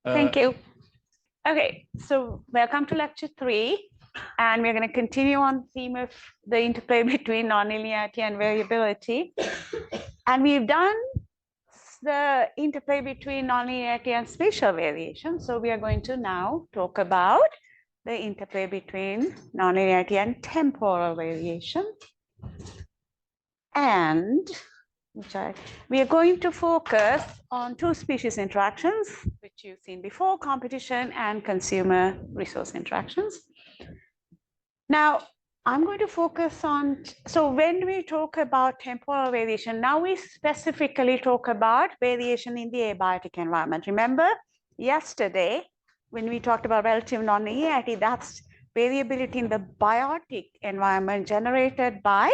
Thank you. Okay, so welcome to lecture 3, and we're going to continue on the theme of the interplay between non-linearity and variability. And we've done the interplay between non-linearity and spatial variation. So we are going to now talk about the interplay between non-linearity and temporal variation. And we are going to focus on 2 species interactions, which you've seen before, competition and consumer resource interactions. Now, I'm going to focus on, so when we talk about temporal variation, now we specifically talk about variation in the abiotic environment. Remember, yesterday, when we talked about relative non-linearity, that's variability in the biotic environment generated by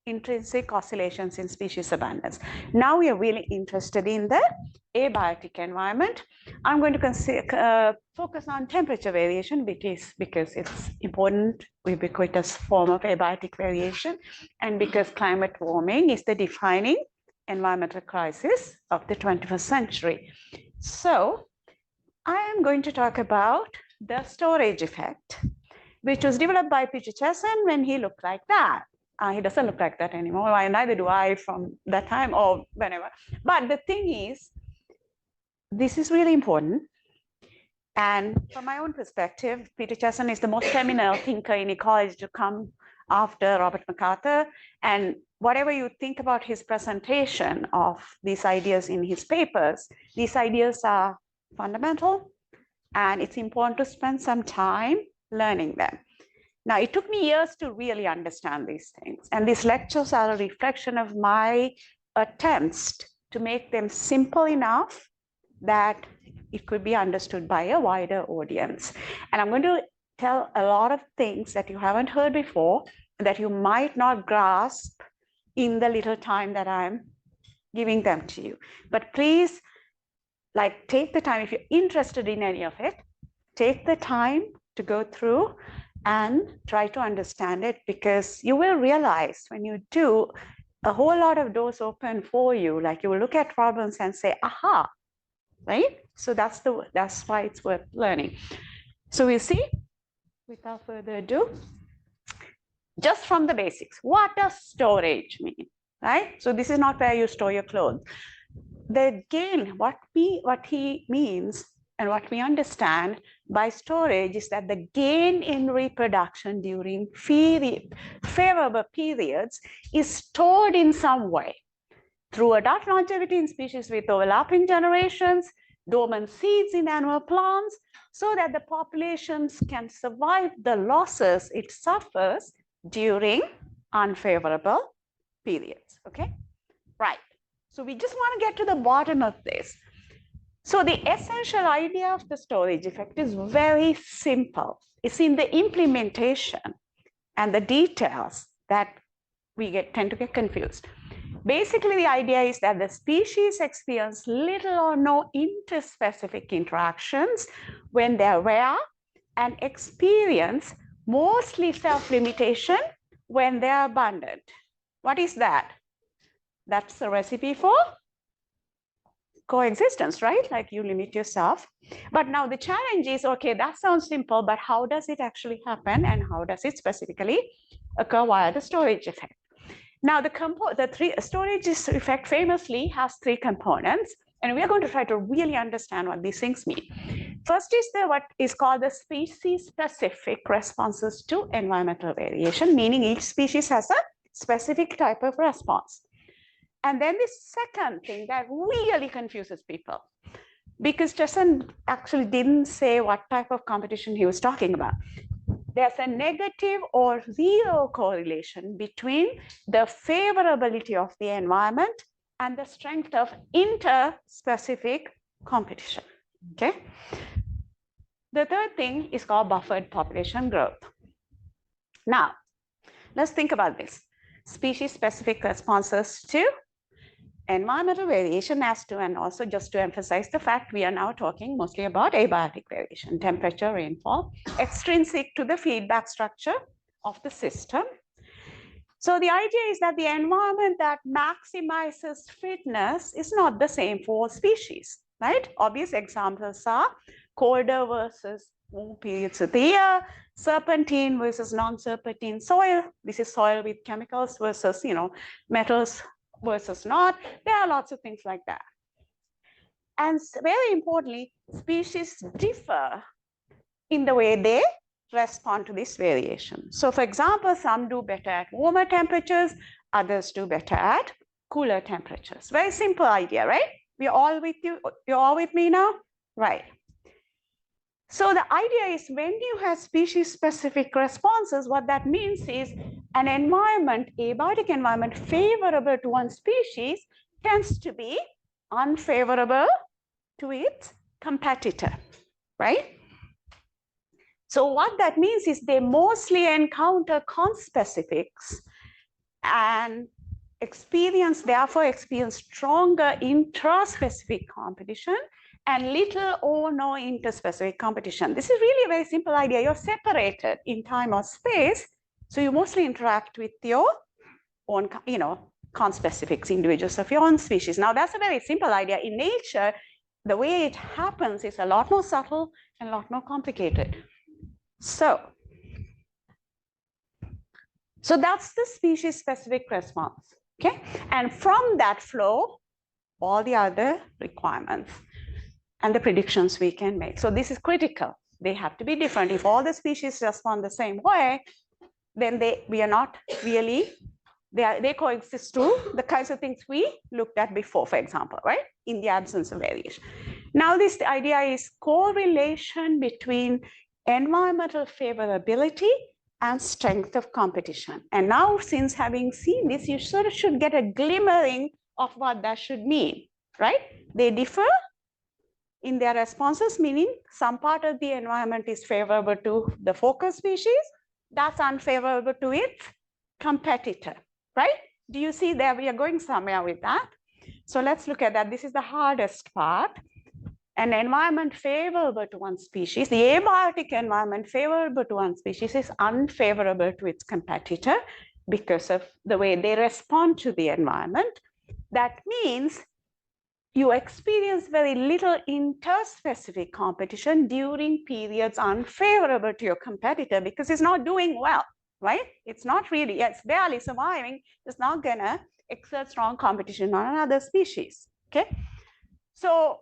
intrinsic oscillations in species abundance. Now we are really interested in the abiotic environment. I'm going to focus on temperature variation because it's important, ubiquitous form of abiotic variation, and because climate warming is the defining environmental crisis of the 21st century. So I am going to talk about the storage effect, which was developed by Peter when he looked like that. He doesn't look like that anymore. Neither do I from that time or whenever. But the thing is, this is really important. And from my own perspective, Peter Chesson is the most seminal thinker in ecology to come after Robert MacArthur. And whatever you think about his presentation of these ideas in his papers, these ideas are fundamental. And it's important to spend some time learning them. Now, it took me years to really understand these things. And these lectures are a reflection of my attempts to make them simple enough that it could be understood by a wider audience. And I'm going to tell a lot of things that you haven't heard before, that you might not grasp in the little time that I'm giving them to you. But please, take the time, if you're interested in any of it, take the time to go through and try to understand it, because you will realize when you do, a whole lot of doors open for you. Like you will look at problems and say, aha, right? So that's why it's worth learning. So we'll see, without further ado, just from the basics, what does storage mean, right? So this is not where you store your clothes. Again, what he means and what we understand by storage is that the gain in reproduction during favorable periods is stored in some way through adult longevity in species with overlapping generations, dormant seeds in annual plants, so that the populations can survive the losses it suffers during unfavorable periods, okay? Right, so we just want to get to the bottom of this. So the essential idea of the storage effect is very simple. It's in the implementation and the details that we tend to get confused. Basically, the idea is that the species experience little or no interspecific interactions when they're rare, and experience mostly self-limitation when they're abundant. What is that? That's the recipe for coexistence, right? Like you limit yourself. But now the challenge is, okay, that sounds simple, but how does it actually happen, and how does it specifically occur via the storage effect? Now, the storage effect famously has 3 components, and we are going to try to really understand what these things mean. First is what is called the species-specific responses to environmental variation, meaning each species has a specific type of response. And then the second thing that really confuses people, because Chesson actually didn't say what type of competition he was talking about. There's a negative or zero correlation between the favorability of the environment and the strength of interspecific competition, okay? The third thing is called buffered population growth. Now, let's think about this. Species-specific responses to environmental variation and also just to emphasize the fact we are now talking mostly about abiotic variation, temperature, rainfall, extrinsic to the feedback structure of the system. So the idea is that the environment that maximizes fitness is not the same for all species. right? Obvious examples are colder versus warm periods of the year, serpentine versus non-serpentine soil. This is soil with chemicals versus, metals versus not. There are lots of things like that. And very importantly, species differ in the way they respond to this variation. So for example, some do better at warmer temperatures, others do better at cooler temperatures. Very simple idea, right? We're all with you. You're all with me now? Right. So the idea is when you have species-specific responses, what that means is an environment, abiotic environment favorable to one species tends to be unfavorable to its competitor, right? So what that means is they mostly encounter conspecifics and therefore experience stronger intraspecific competition and little or no interspecific competition. This is really a very simple idea. You're separated in time or space, so you mostly interact with your own, conspecifics, individuals of your own species. Now, that's a very simple idea. In nature, the way it happens is a lot more subtle and a lot more complicated. So that's the species-specific response, okay? And from that flow, all the other requirements and the predictions we can make. So this is critical. They have to be different. If all the species respond the same way, then they coexist to the kinds of things we looked at before, for example, right? In the absence of variation. Now, this idea is correlation between environmental favorability and strength of competition. And now, since having seen this, you sort of should get a glimmering of what that should mean, right? They differ in their responses, meaning some part of the environment is favorable to the focus species, that's unfavorable to its competitor, right? Do you see there? We are going somewhere with that. So let's look at that. This is the hardest part. An environment favorable to one species, the abiotic environment favorable to one species is unfavorable to its competitor because of the way they respond to the environment. That means you experience very little interspecific competition during periods unfavorable to your competitor because it's not doing well, right? It's not really, it's barely surviving. It's not gonna exert strong competition on another species, okay? So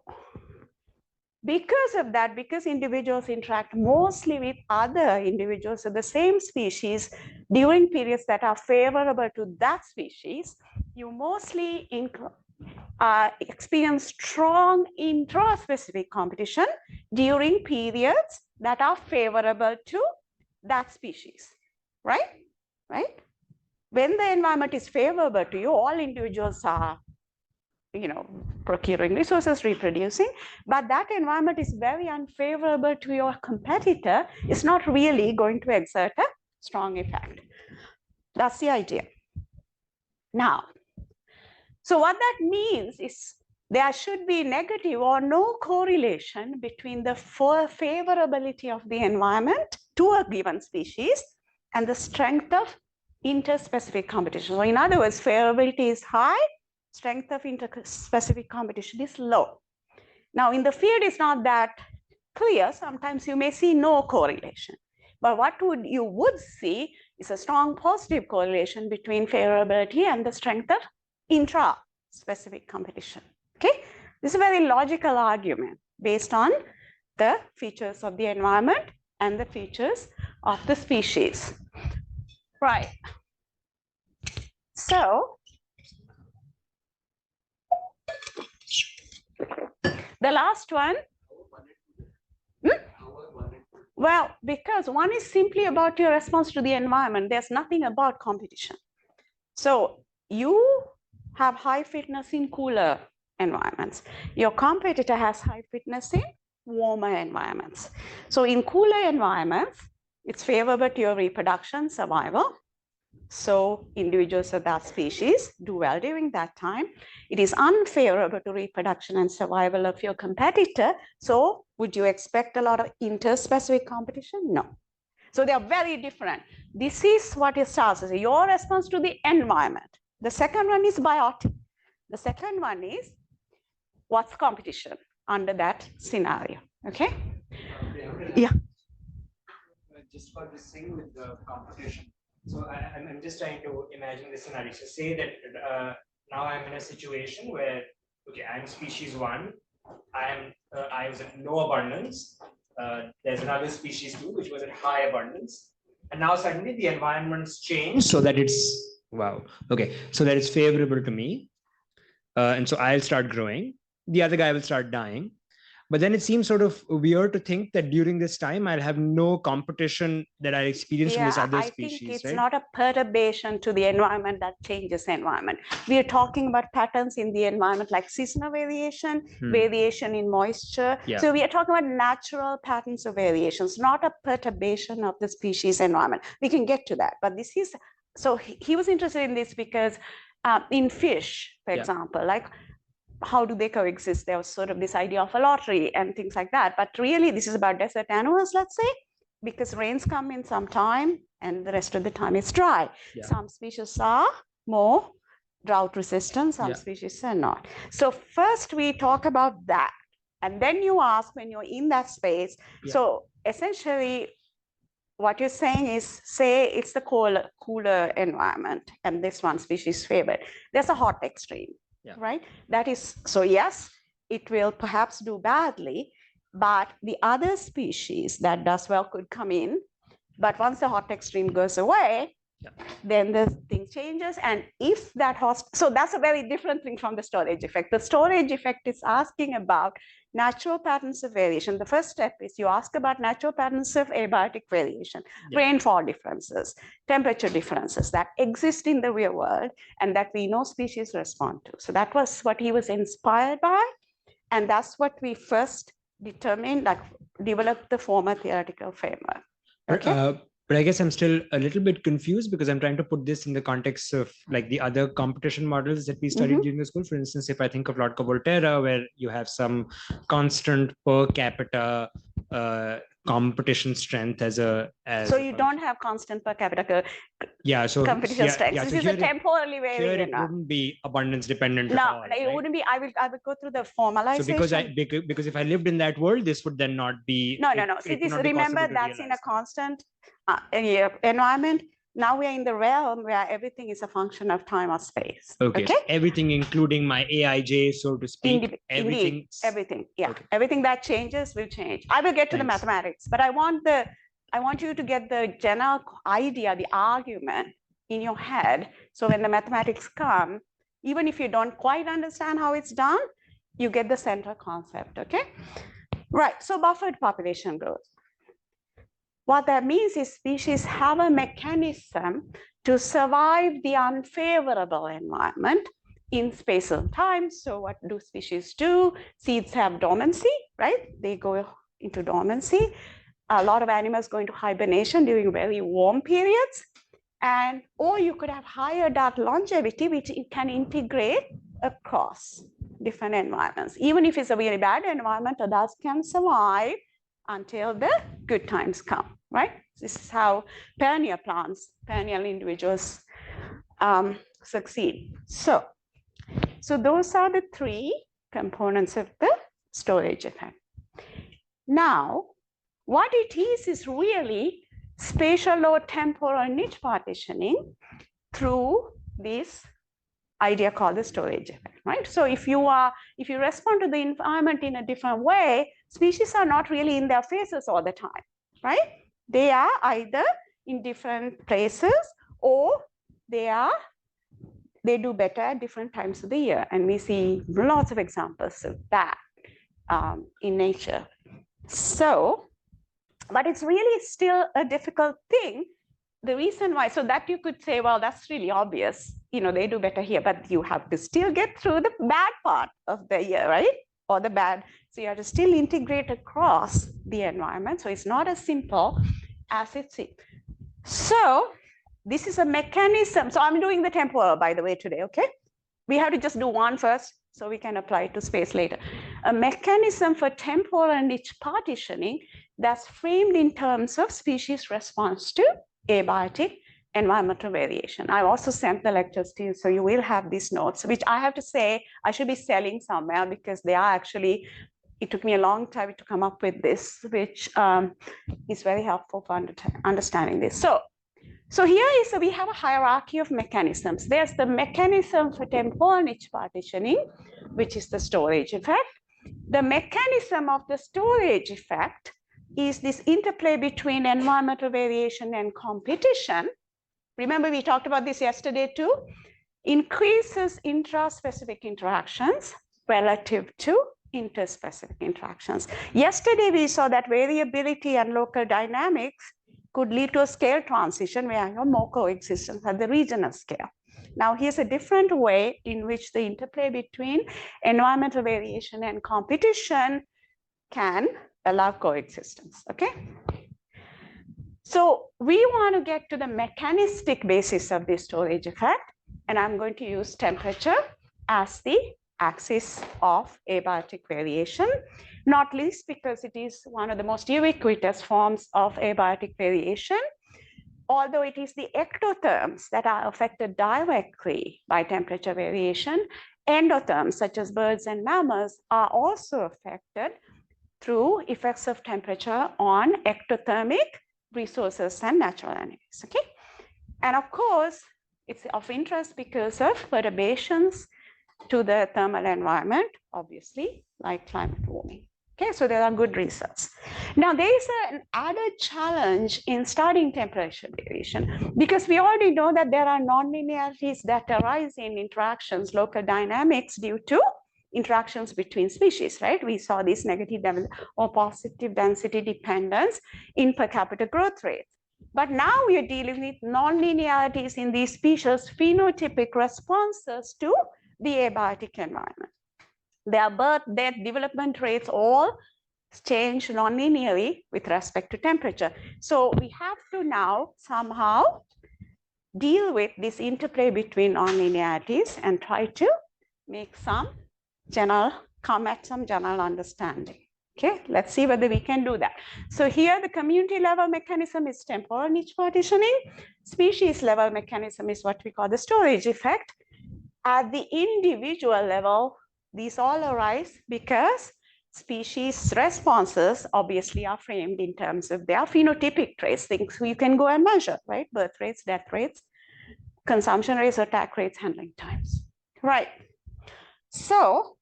because of that, because individuals interact mostly with other individuals of the same species during periods that are favorable to that species, you mostly experience strong intraspecific competition during periods that are favorable to that species, right? Right? When the environment is favorable to you, all individuals are procuring resources, reproducing, but that environment is very unfavorable to your competitor, it's not really going to exert a strong effect. That's the idea. Now, so what that means is there should be negative or no correlation between the favorability of the environment to a given species and the strength of interspecific competition. So in other words, favorability is high, strength of interspecific competition is low. Now, in the field, it's not that clear. Sometimes you may see no correlation. But what you would see is a strong positive correlation between favorability and the strength of intra-specific competition. Okay? This is a very logical argument based on the features of the environment and the features of the species. Right. So, the last one. Well, because one is simply about your response to the environment. There's nothing about competition. So you have high fitness in cooler environments. Your competitor has high fitness in warmer environments. So in cooler environments, it's favorable to your reproduction, survival. So individuals of that species do well during that time. It is unfavorable to reproduction and survival of your competitor. So would you expect a lot of interspecific competition? No. So they are very different. This is what it starts as your response to the environment. The second one is biotic. The second one is what's competition? under that scenario. Okay? Yeah. Just for this thing with the competition. So I'm just trying to imagine the scenario. So say that now I'm in a situation where, okay, I'm species 1. I was at low abundance. There's another species 2, which was at high abundance. And now suddenly the environment's changed so that it's, wow, okay, so that it's favorable to me. And so I'll start growing. The other guy will start dying. But then it seems sort of weird to think that during this time, I'll have no competition that I experienced from this other species. I think it's right? not a perturbation to the environment that changes the environment. We are talking about patterns in the environment like seasonal variation, variation in moisture. Yeah. So we are talking about natural patterns of variations, not a perturbation of the species environment. We can get to that. But this is, so he was interested in this because in fish, for example, like, how do they coexist? There was sort of this idea of a lottery and things like that. But really, this is about desert animals, let's say, because rains come in some time and the rest of the time it's dry. Yeah. Some species are more drought resistant, some species are not. So first we talk about that. And then you ask when you're in that space. Yeah. So essentially, what you're saying is, say it's the cooler environment and this one species favored. There's a hot extreme. Yeah. Right? That is, so yes, it will perhaps do badly, but the other species that does well could come in. But once the hot extreme goes away, then the thing changes. And if that so that's a very different thing from the storage effect. The storage effect is asking about natural patterns of variation. The first step is you ask about natural patterns of abiotic variation, rainfall differences, temperature differences that exist in the real world and that we know species respond to. So that was what he was inspired by. And that's what we first determined, like developed the former theoretical framework. Okay. But I guess I'm still a little bit confused because I'm trying to put this in the context of like the other competition models that we studied during the school. For instance, if I think of Volterra, where you have some constant per capita competition strength as a so you don't have constant per capita competition strength. So this is a temporally varying. It wouldn't be abundance dependent at all, it wouldn't be. I will go through the formalization. So because if I lived in that world, this would then not be. No. See, remember that's in a constant environment. Now we are in the realm where everything is a function of time or space. Okay. Everything, including my AIJ, so to speak. Everything. Yeah. Okay. Everything that changes will change. I will get to the mathematics, but I want you to get the general idea, the argument in your head. So when the mathematics come, even if you don't quite understand how it's done, you get the central concept. Okay. Right. So buffered population growth. What that means is species have a mechanism to survive the unfavorable environment in space and time. So what do species do? Seeds have dormancy, right? They go into dormancy. A lot of animals go into hibernation during very warm periods. Or you could have higher adult longevity, which it can integrate across different environments. Even if it's a really bad environment, adults can survive until the good times come, right? This is how perennial plants, perennial individuals succeed. So those are the 3 components of the storage effect. Now, what it is really spatial or temporal niche partitioning through this idea called the storage effect, right? So if you respond to the environment in a different way, species are not really in their faces all the time, right? They are either in different places or they do better at different times of the year. And we see lots of examples of that in nature. So, but it's really still a difficult thing. The reason why, so that you could say, well, that's really obvious, they do better here, but you have to still get through the bad part of the year, right? Or the bad, so you have to still integrate across the environment. So it's not as simple as it seems. So this is a mechanism. So I'm doing the temporal, by the way, today, okay? We have to just do one first so we can apply it to space later. A mechanism for temporal and niche partitioning that's framed in terms of species response to abiotic environmental variation. I also sent the lectures to you, so you will have these notes, which I have to say I should be selling somewhere because they are actually it took me a long time to come up with this, which is very helpful for understanding this. So here is, we have a hierarchy of mechanisms. There's the mechanism for temporal niche partitioning, which is the storage effect. The mechanism of the storage effect is this interplay between environmental variation and competition. Remember, we talked about this yesterday too. Increases intraspecific interactions relative to interspecific interactions. Yesterday, we saw that variability and local dynamics could lead to a scale transition where you have more coexistence at the regional scale. Now, here's a different way in which the interplay between environmental variation and competition can allow coexistence, okay? So we want to get to the mechanistic basis of the storage effect, and I'm going to use temperature as the axis of abiotic variation, not least because it is one of the most ubiquitous forms of abiotic variation. Although it is the ectotherms that are affected directly by temperature variation, endotherms such as birds and mammals are also affected through effects of temperature on ectothermic resources and natural enemies, okay? And of course, it's of interest because of perturbations to the thermal environment, obviously, like climate warming. Okay, so there are good results. Now, there is an added challenge in studying temperature variation because we already know that there are non-linearities that arise in interactions, local dynamics due to interactions between species, right? We saw this negative or positive density dependence in per capita growth rates. But now we are dealing with non-linearities in these species' phenotypic responses to the abiotic environment. Their birth, death, development rates all change non-linearly with respect to temperature. So we have to now somehow deal with this interplay between non-linearities and try to make some general, come at some general understanding. Okay, let's see whether we can do that. So here the community level mechanism is temporal niche partitioning. Species level mechanism is what we call the storage effect. At the individual level, these all arise because species responses obviously are framed in terms of their phenotypic traits, things you can go and measure, right? Birth rates, death rates, consumption rates, attack rates, handling times, right? So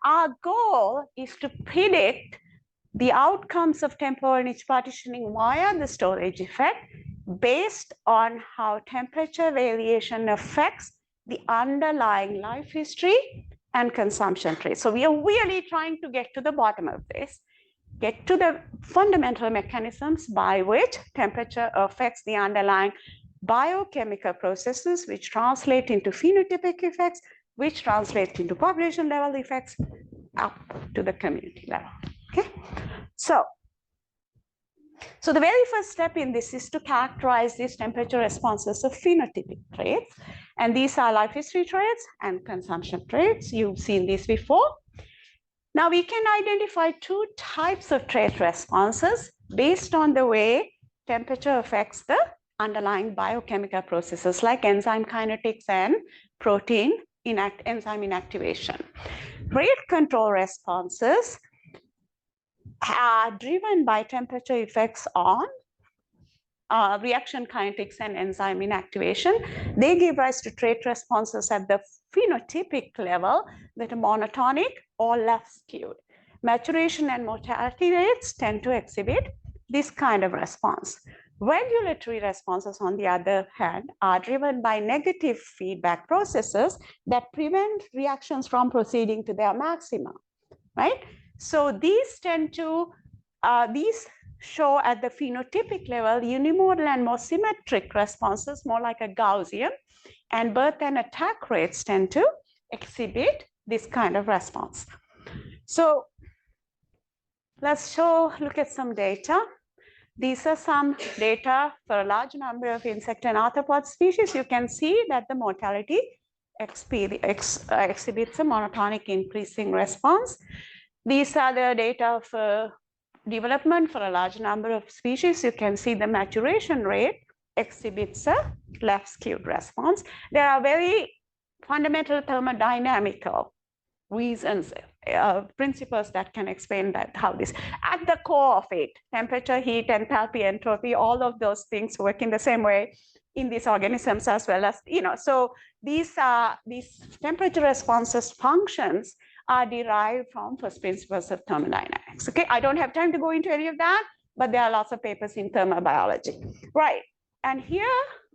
our goal is to predict the outcomes of temporal niche partitioning via the storage effect based on how temperature variation affects the underlying life history and consumption traits. So we are really trying to get to the bottom of this, get to the fundamental mechanisms by which temperature affects the underlying biochemical processes, which translate into phenotypic effects, which translate into population level effects up to the community level, okay? So the very first step in this is to characterize these temperature responses of phenotypic traits. And these are life history traits and consumption traits. You've seen these before. Now we can identify two types of trait responses based on the way temperature affects the underlying biochemical processes like enzyme kinetics and protein enzyme inactivation. Rate control responses are driven by temperature effects on reaction kinetics and enzyme inactivation. They give rise to trait responses at the phenotypic level that are monotonic or left skewed. Maturation and mortality rates tend to exhibit this kind of response. Regulatory responses, on the other hand, are driven by negative feedback processes that prevent reactions from proceeding to their maxima, right? So these tend to, these show at the phenotypic level unimodal and more symmetric responses, more like a Gaussian, and birth and attack rates tend to exhibit this kind of response. So let's look at some data. These are some data for a large number of insect and arthropod species. You can see that the mortality exhibits a monotonic increasing response. These are the data for development for a large number of species. You can see the maturation rate exhibits a left skewed response. There are very fundamental thermodynamical reasons principles that can explain that how this, at the core of it, temperature, heat, enthalpy, entropy, all of those things work in the same way in these organisms as well as, so these temperature responses functions are derived from first principles of thermodynamics. Okay, I don't have time to go into any of that, but there are lots of papers in thermal biology, right? And here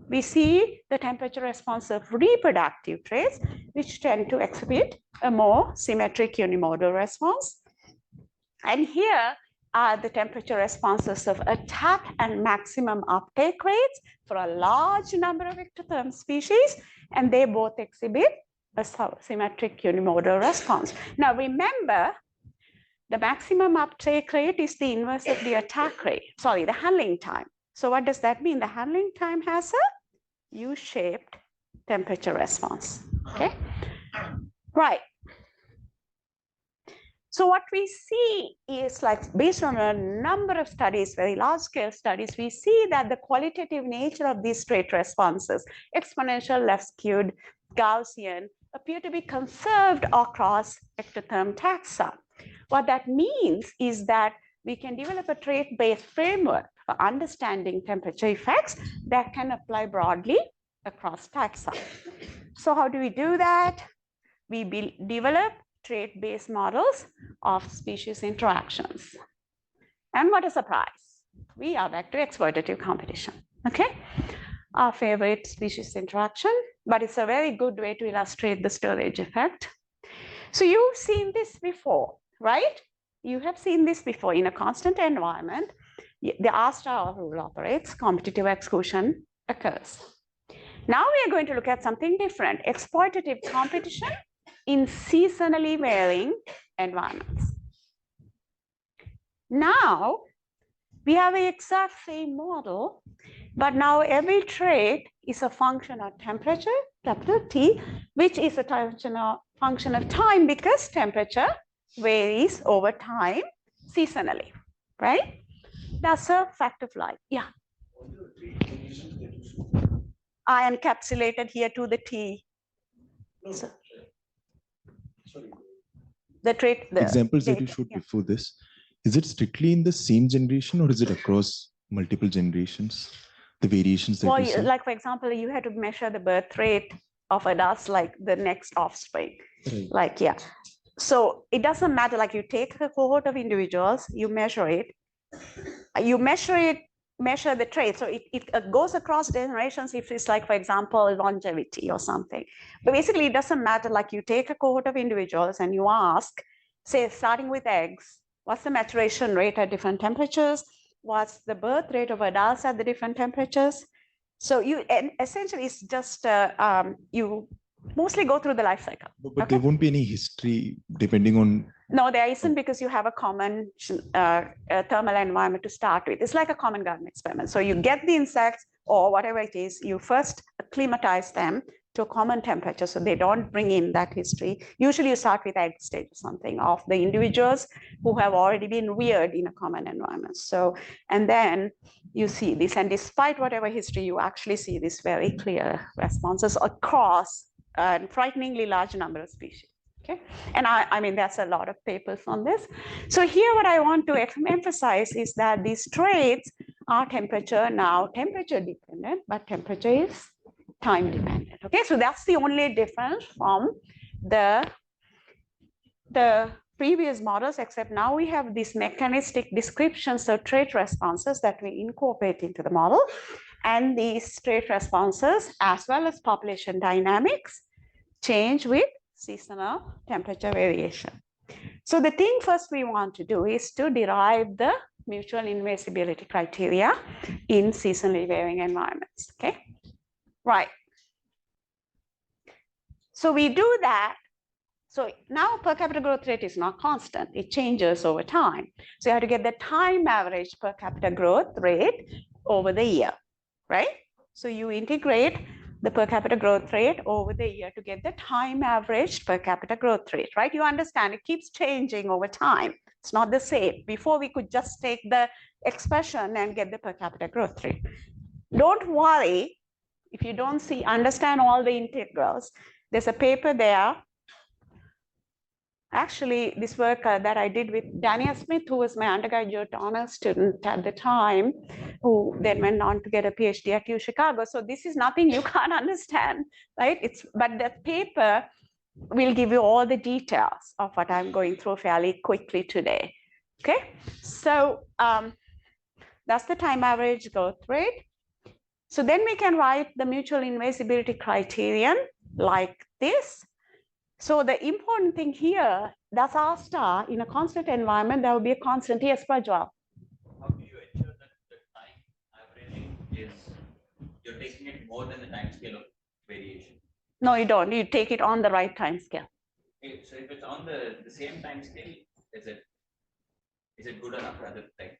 we see the temperature response of reproductive traits, which tend to exhibit a more symmetric unimodal response. And here are the temperature responses of attack and maximum uptake rates for a large number of ectotherm species, and they both exhibit a symmetric unimodal response. Now remember, the maximum uptake rate is the inverse of the attack rate, sorry, the handling time. So what does that mean? The handling time has a U-shaped temperature response, okay? Right. So what we see is, like, based on a number of studies, very large scale studies, we see that the qualitative nature of these trait responses, exponential, left skewed, Gaussian, appear to be conserved across ectotherm taxa. What that means is that we can develop a trait-based framework for understanding temperature effects that can apply broadly across taxa. So how do we do that? We develop trait-based models of species interactions. And what a surprise. We are back to exploitative competition, okay? Our favorite species interaction, but it's a very good way to illustrate the storage effect. So you've seen this before, right? You have seen this before. In a constant environment, the R star rule operates, competitive exclusion occurs. Now we are going to look at something different, exploitative competition in seasonally varying environments. Now, we have the exact same model, but now every trait is a function of temperature, capital T, which is a function of time because temperature varies over time seasonally, right? That's a fact of life. Yeah. I encapsulated here to the T. So, the trait, the examples data, that you showed before this, is it strictly in the same generation or is it across multiple generations? The variations that you see? Like for example, you had to measure the birth rate of adults, like the next offspring. Right. Like, yeah. So it doesn't matter, like you take a cohort of individuals, you measure it, measure the trait. So it goes across generations if it's like, for example, longevity or something. But basically it doesn't matter, like you take a cohort of individuals and you ask, say, starting with eggs, what's the maturation rate at different temperatures? What's the birth rate of adults at the different temperatures? So essentially it's just, you mostly go through the life cycle. But okay? There won't be any history depending on... No, there isn't, because you have a common thermal environment to start with. It's like a common garden experiment. So you get the insects or whatever it is, you first acclimatize them to a common temperature so they don't bring in that history. Usually you start with egg stage or something of the individuals who have already been reared in a common environment. So, and then you see this, and despite whatever history, you actually see this very clear responses across a frighteningly large number of species. Okay, and I mean, that's a lot of papers on this. So here what I want to emphasize is that these traits are temperature dependent, but temperature is time dependent. Okay, so that's the only difference from the previous models, except now we have these mechanistic descriptions of trait responses that we incorporate into the model. And these trait responses, as well as population dynamics, change with seasonal temperature variation. So the thing first we want to do is to derive the mutual invasibility criteria in seasonally varying environments, okay? Right. So we do that. So now per capita growth rate is not constant, it changes over time. So you have to get the time average per capita growth rate over the year, right? So you integrate the per capita growth rate over the year to get the time average per capita growth rate, right? You understand it keeps changing over time. It's not the same. Before we could just take the expression and get the per capita growth rate. Don't worry if you don't understand all the integrals. There's a paper there Actually, this work that I did with Daniel Smith, who was my undergraduate honors student at the time, who then went on to get a PhD at U Chicago. So this is nothing you can't understand, right? But the paper will give you all the details of what I'm going through fairly quickly today. Okay, so that's the time average growth rate. So then we can write the mutual invisibility criterion like this. So the important thing here, that's R star in a constant environment, there will be a constant. Yes, Prajwal. How do you ensure that the time averaging is, you're taking it more than the time scale of variation? No, you don't. You take it on the right time scale. Okay, so if it's on the same time scale, is it good enough? Rather, like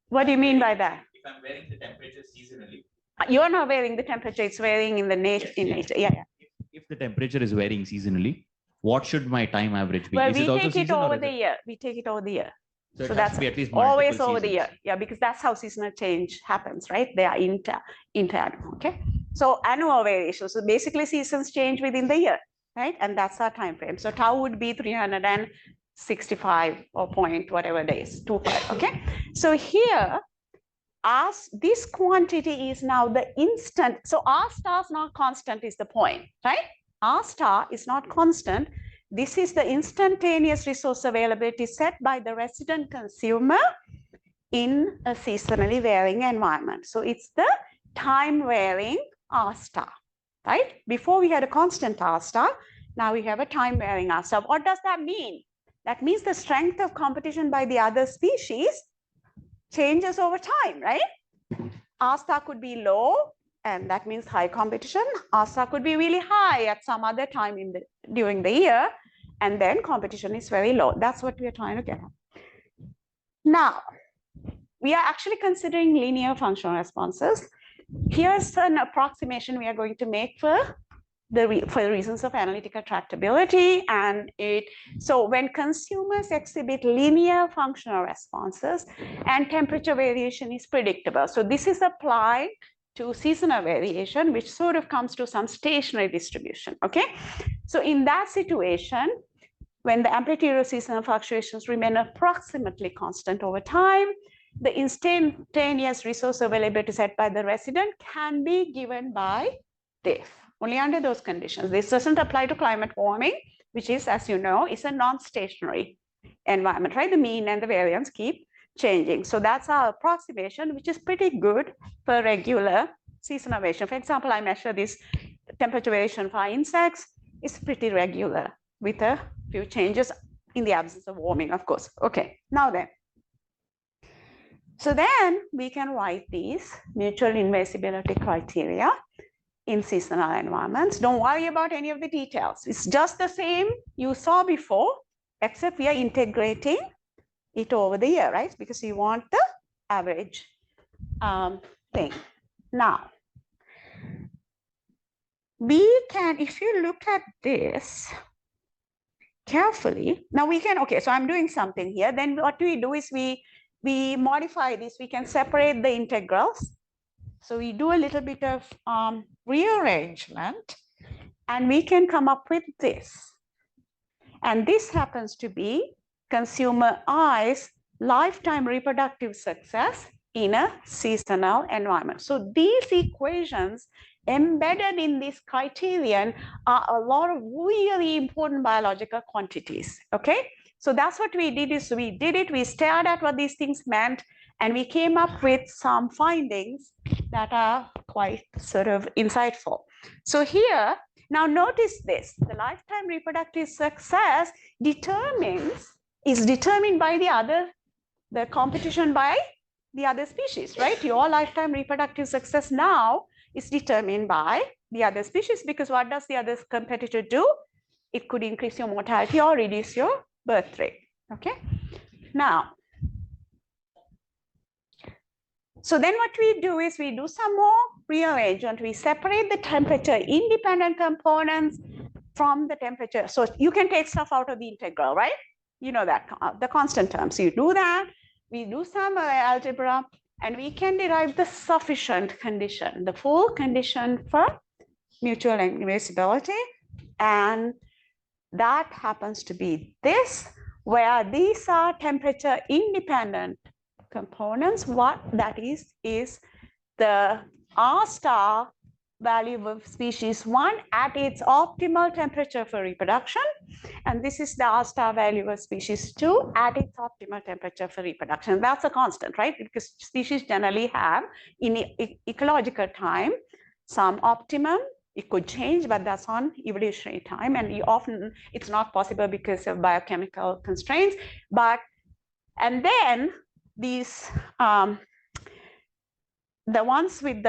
what do you mean by that? If I'm varying the temperature seasonally. You're not varying the temperature, it's varying in the nature. Yes. Yeah. If the temperature is varying seasonally, what should my time average be? Well, we take it over the year. We take it over the year. So that's at least always over the seasons. year. Yeah, because that's how seasonal change happens, right? They are inter. Okay. So annual variation. So basically seasons change within the year, right? And that's our time frame. So tau would be 365 or point whatever days, 25. Okay. So here, as this quantity is now the instant. So R star is not constant is the point, right? R star is not constant. This is the instantaneous resource availability set by the resident consumer in a seasonally varying environment. So it's the time varying R star, right? Before we had a constant R star, now we have a time varying R star. What does that mean? That means the strength of competition by the other species changes over time, right? R star could be low, and that means high competition. R star could be really high at some other time during the year, and then competition is very low. That's what we are trying to get at. Now, we are actually considering linear functional responses. Here's an approximation we are going to make for the reasons of analytical tractability. So when consumers exhibit linear functional responses and temperature variation is predictable. So this is applied to seasonal variation, which sort of comes to some stationary distribution, okay? So in that situation, when the amplitude of seasonal fluctuations remain approximately constant over time, the instantaneous resource availability set by the resident can be given by TIFF. Only under those conditions. This doesn't apply to climate warming, which is, as you know, is a non-stationary environment, right? The mean and the variance keep changing. So that's our approximation, which is pretty good for regular seasonal variation. For example, I measure this temperature variation for insects. It's pretty regular with a few changes in the absence of warming, of course. Okay, now then. So then we can write these mutual invisibility criteria in seasonal environments. Don't worry about any of the details. It's just the same you saw before, except we are integrating it over the year, right? Because you want the average thing. Now, we can, if you look at this carefully, now we can, okay, so I'm doing something here. Then what we do is we modify this. We can separate the integrals. So we do a little bit of rearrangement, and we can come up with this. And this happens to be consumer I's lifetime reproductive success in a seasonal environment. So these equations embedded in this criterion are a lot of really important biological quantities, okay? So that's what we did is we stared at what these things meant, and we came up with some findings that are quite sort of insightful. So here, now notice this, the lifetime reproductive success is determined by the competition by the other species, right? Your lifetime reproductive success now is determined by the other species, because what does the other competitor do? It could increase your mortality or reduce your birth rate, okay? Now, so then what we do is we do some more rearrangement. We separate the temperature independent components from the temperature. So you can take stuff out of the integral, right? You know that, the constant terms. So you do that, we do some algebra, and we can derive the sufficient condition, the full condition for mutual invisibility. And that happens to be this, where these are temperature independent components. What that is the R star value of species 1 at its optimal temperature for reproduction. And this is the R star value of species 2 at its optimal temperature for reproduction. That's a constant, right? Because species generally have in ecological time some optimum. It could change, but that's on evolutionary time. And often it's not possible because of biochemical constraints. And then these, the ones with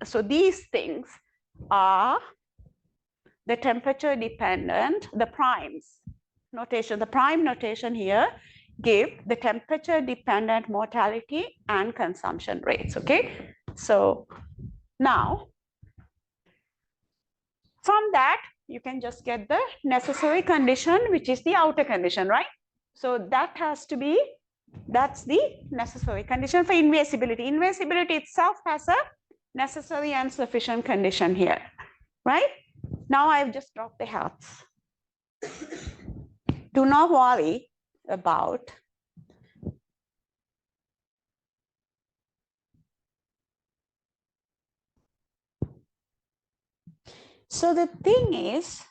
so these things are the temperature dependent, the primes notation. The prime notation here give the temperature dependent mortality and consumption rates, okay? So now, from that, you can just get the necessary condition, which is the outer condition, right? So that has to be, that's the necessary condition for invasibility. Invasibility itself has a necessary and sufficient condition here, right? Now I've just dropped the health. Do not worry about so the thing is,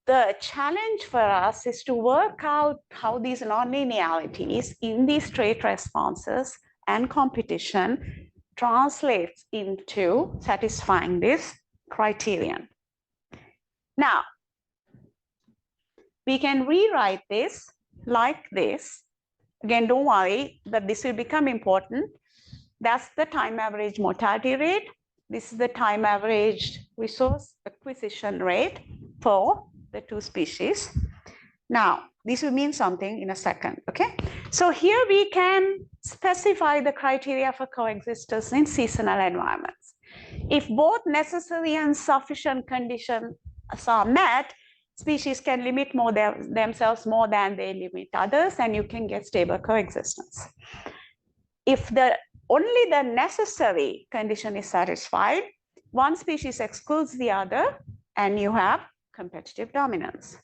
the challenge for us is to work out how these non-linearities in these trait responses and competition translates into satisfying this criterion. Now, we can rewrite this like this. Again, don't worry that this will become important. That's the time average mortality rate. This is the time averaged resource acquisition rate for the two species. Now, this will mean something in a second, okay? So here we can specify the criteria for coexistence in seasonal environments. If both necessary and sufficient conditions are met, species can limit themselves more than they limit others, and you can get stable coexistence. If only the necessary condition is satisfied, one species excludes the other, and you have competitive dominance.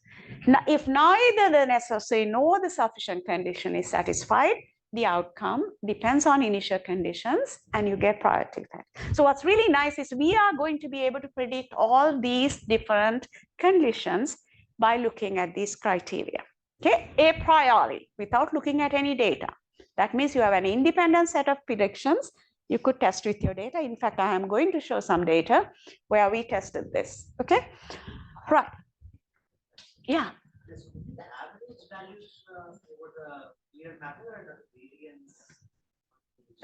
Now, if neither the necessary nor the sufficient condition is satisfied, the outcome depends on initial conditions, and you get priority effect. So what's really nice is we are going to be able to predict all these different conditions by looking at these criteria, okay, a priori, without looking at any data. That means you have an independent set of predictions. You could test with your data. In fact, I am going to show some data where we tested this, okay? Right. Yeah. The average values over the year matter and the variance.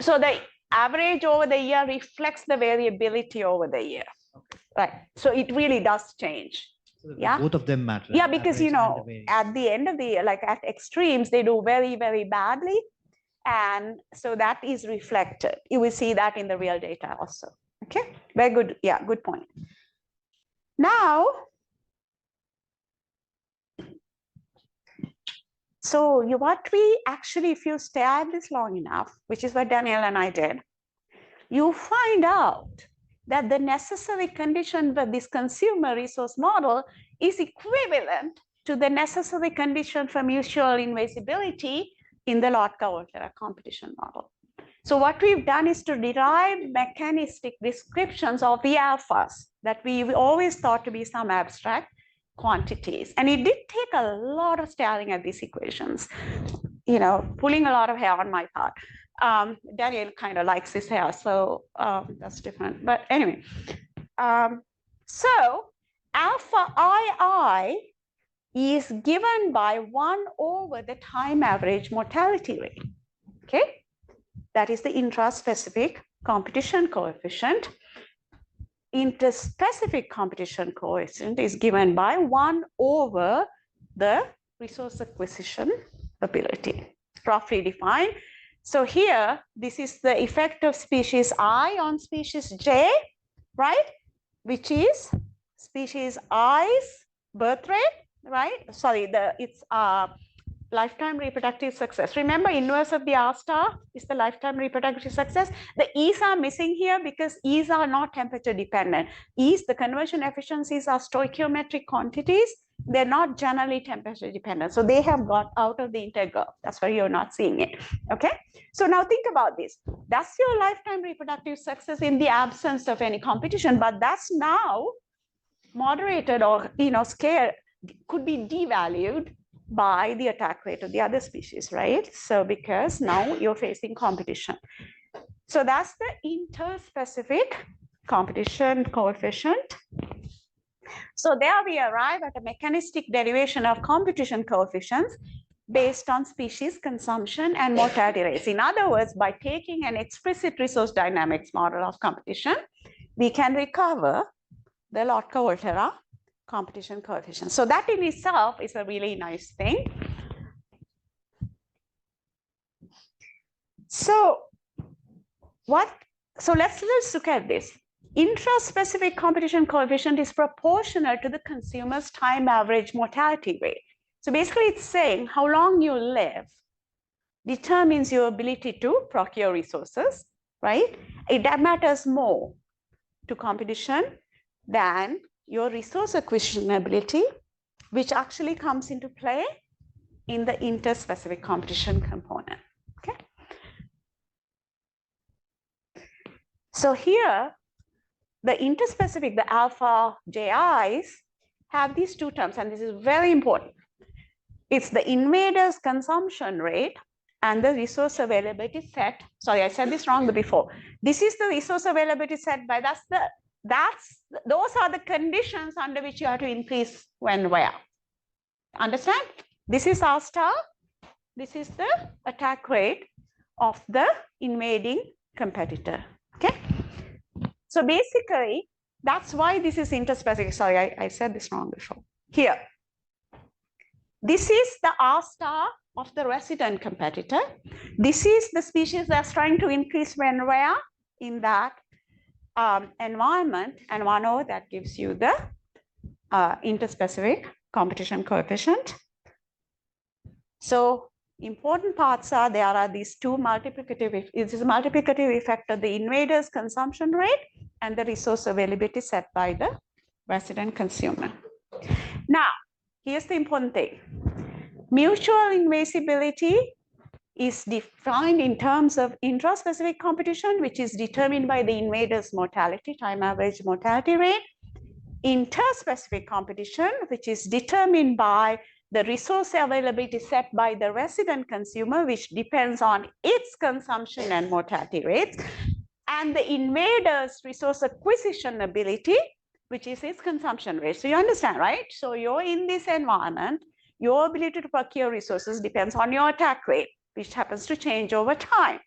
So the average over the year reflects the variability over the year. Okay. Right. So it really does change. So yeah. Both of them matter. Yeah, because you know, at the end of the year, like at extremes, they do very, very badly. And so that is reflected. You will see that in the real data also. Okay, very good. Yeah, good point. Now, so what we actually, if you stare at this long enough, which is what Daniel and I did, you find out that the necessary condition for this consumer resource model is equivalent to the necessary condition for mutual invasibility in the Lotka-Volterra competition model. So what we've done is to derive mechanistic descriptions of the alphas that we always thought to be some abstract quantities. And it did take a lot of staring at these equations, you know, pulling a lot of hair on my part. Daniel kind of likes his hair, so that's different. But anyway, so alpha II is given by 1 over the time average mortality rate, okay? That is the intraspecific competition coefficient. Interspecific competition coefficient is given by 1 over the resource acquisition ability, roughly defined. So here, this is the effect of species I on species J, right? Which is species I's birth rate, right? Sorry, it's lifetime reproductive success. Remember, inverse of the R star is the lifetime reproductive success. The E's are missing here because E's are not temperature dependent. E's, the conversion efficiencies, are stoichiometric quantities. They're not generally temperature dependent. So they have got out of the integral. That's why you're not seeing it. Okay. So now think about this. That's your lifetime reproductive success in the absence of any competition, but that's now moderated or, scale could be devalued by the attack rate of the other species, right? So because now you're facing competition. So that's the interspecific competition coefficient. So there we arrive at a mechanistic derivation of competition coefficients based on species consumption and mortality rates. In other words, by taking an explicit resource dynamics model of competition, we can recover the Lotka-Volterra competition coefficient. So that in itself is a really nice thing. So let's look at this. Intraspecific competition coefficient is proportional to the consumer's time average mortality rate. So basically it's saying how long you live determines your ability to procure resources, right? That matters more to competition than your resource acquisition ability, which actually comes into play in the interspecific competition component, okay? So here, the interspecific, the alpha JIs, have these two terms, and this is very important. It's the invader's consumption rate and the resource availability set. Sorry, I said this wrong before. This is the resource availability set by, those are the conditions under which you have to increase when where. Understand? This is R star. This is the attack rate of the invading competitor, okay? So basically, that's why this is interspecific. Sorry, I said this wrong before. Here, this is the R star of the resident competitor. This is the species that's trying to increase when where in that environment, and 1/0 that gives you the interspecific competition coefficient. So important parts are, there are these two multiplicative, this is a multiplicative effect of the invader's consumption rate and the resource availability set by the resident consumer. Now, here's the important thing. Mutual invasibility is defined in terms of intraspecific competition, which is determined by the invader's mortality, time average mortality rate. Interspecific competition, which is determined by the resource availability set by the resident consumer, which depends on its consumption and mortality rates, and the invader's resource acquisition ability, which is its consumption rate. So you understand, right? So you're in this environment, your ability to procure resources depends on your attack rate, which happens to change over time.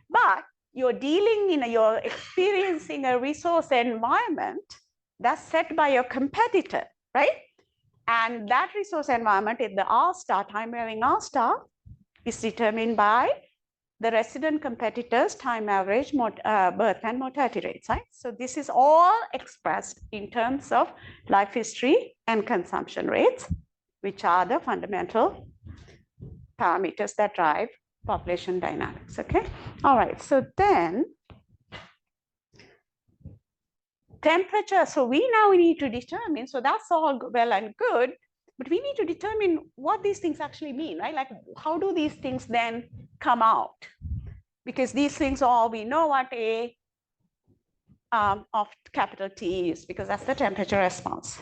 But you're you're experiencing a resource environment that's set by your competitor, right? And that resource environment in the R star, time varying R star, is determined by the resident competitor's time average birth and mortality rates, right? So this is all expressed in terms of life history and consumption rates, which are the fundamental parameters that drive population dynamics, okay? All right, so then temperature, so we now need to determine, so that's all well and good, but we need to determine what these things actually mean, right? Like, how do these things then come out? Because these things all we know what A of capital T is, because that's the temperature response.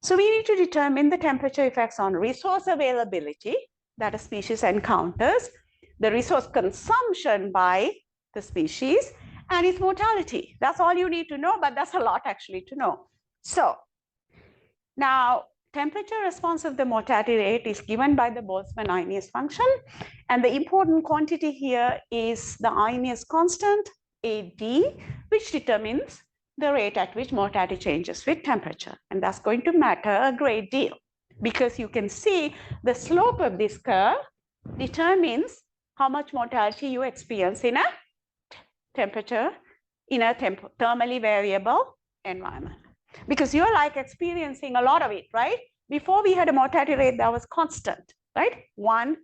So we need to determine the temperature effects on resource availability that a species encounters, the resource consumption by the species, and its mortality. That's all you need to know, but that's a lot actually to know. So now, temperature response of the mortality rate is given by the Boltzmann-Arrhenius function. And the important quantity here is the Arrhenius constant, AD, which determines the rate at which mortality changes with temperature. And that's going to matter a great deal, because you can see the slope of this curve determines how much mortality you experience in a temperature, in a thermally variable environment. Because you're like experiencing a lot of it, right? Before we had a mortality rate that was constant. right? One,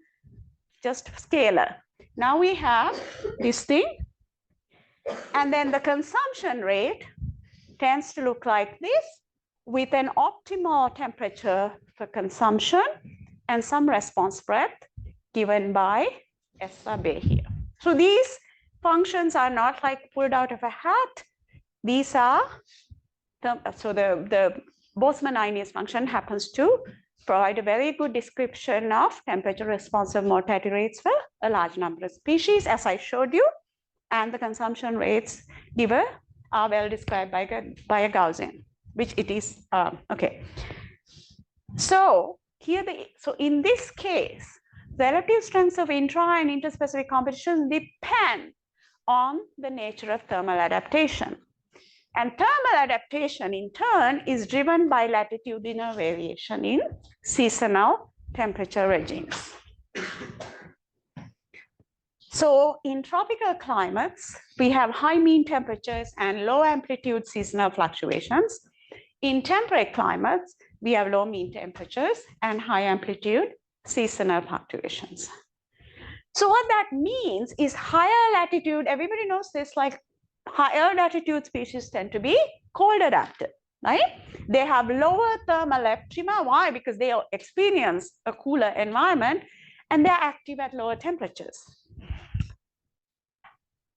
just scalar. Now we have this thing, and then the consumption rate tends to look like this with an optimal temperature for consumption and some response breadth given by S sub A here. So these functions are not like pulled out of a hat. These are, so the Boltzmann-Innes function happens to provide a very good description of temperature responsive mortality rates for a large number of species, as I showed you, and the consumption rates given are well described by a Gaussian, which it is, okay. So here, so in this case, the relative strengths of intra and interspecific competition depend on the nature of thermal adaptation. And thermal adaptation, in turn, is driven by latitudinal variation in seasonal temperature regimes. So in tropical climates, we have high mean temperatures and low amplitude seasonal fluctuations. In temperate climates, we have low mean temperatures and high amplitude seasonal fluctuations. So what that means is higher latitude, everybody knows this, like higher latitude species tend to be cold adapted, right? They have lower thermal optima. Why? Because they experience a cooler environment and they're active at lower temperatures.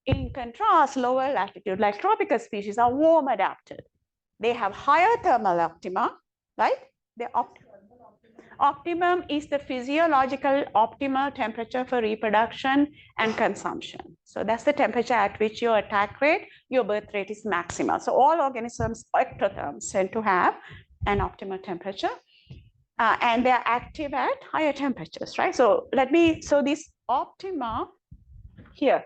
In contrast, lower latitude, like tropical species, are warm adapted. They have higher thermal optima, right? The optimum is the physiological optimal temperature for reproduction and consumption. So that's the temperature at which your attack rate, your birth rate is maximal. So all organisms, ectotherms, tend to have an optimal temperature, and they're active at higher temperatures, right? So so this optima here,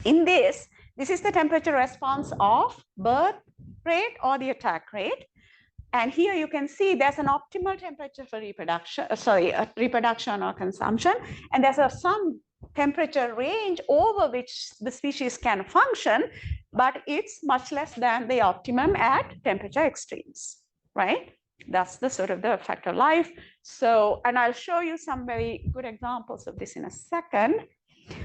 in this is the temperature response of birth rate or the attack rate. And here you can see there's an optimal temperature for reproduction, reproduction or consumption. And there's some temperature range over which the species can function, but it's much less than the optimum at temperature extremes, right? That's the sort of the effect of life. So, and I'll show you some very good examples of this in a second.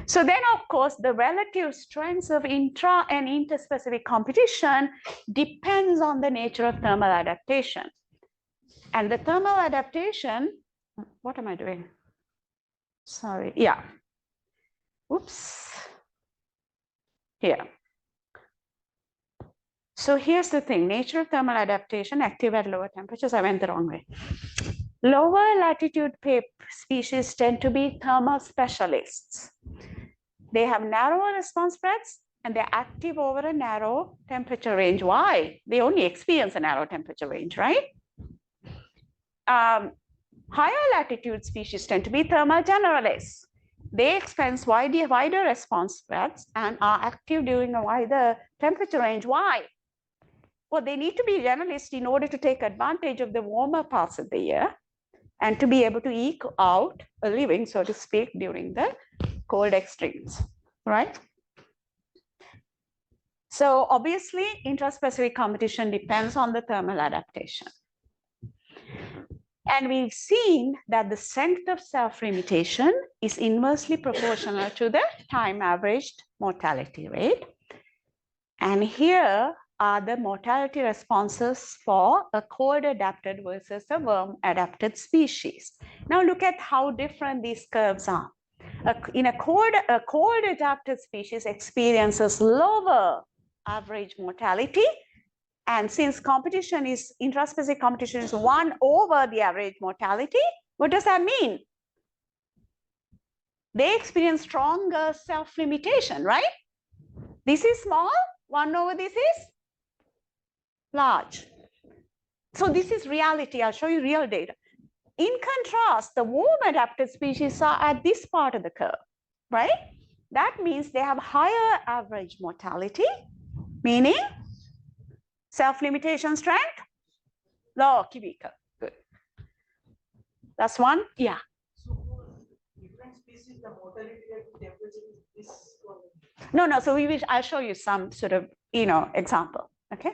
So then, of course, the relative strengths of intra and interspecific competition depends on the nature of thermal adaptation. And the thermal adaptation, what am I doing? Sorry, yeah. Oops. Here. So here's the thing, nature of thermal adaptation, active at lower temperatures. I went the wrong way. Lower latitude species tend to be thermal specialists. They have narrower response breadths and they're active over a narrow temperature range. Why? They only experience a narrow temperature range, right? Higher latitude species tend to be thermal generalists. They experience wider response breadths and are active during a wider temperature range. Why? Well, they need to be generalists in order to take advantage of the warmer parts of the year and to be able to eke out a living, so to speak, during the cold extremes, right? So obviously, intraspecific competition depends on the thermal adaptation. And we've seen that the strength of self-limitation is inversely proportional to the time averaged mortality rate. And here are the mortality responses for a cold adapted versus a warm adapted species. Now look at how different these curves are. In a cold adapted species experiences lower average mortality. And since competition is, intraspecific competition is 1 over the average mortality, what does that mean? They experience stronger self-limitation, right? This is small, 1 over this is large. So this is reality. I'll show you real data. In contrast, the warm adapted species are at this part of the curve, right? That means they have higher average mortality, meaning self-limitation strength, low weaker. Good. That's one. Yeah. So for different species, the mortality at temperature is this one. No. So I'll show you some sort of example. Okay,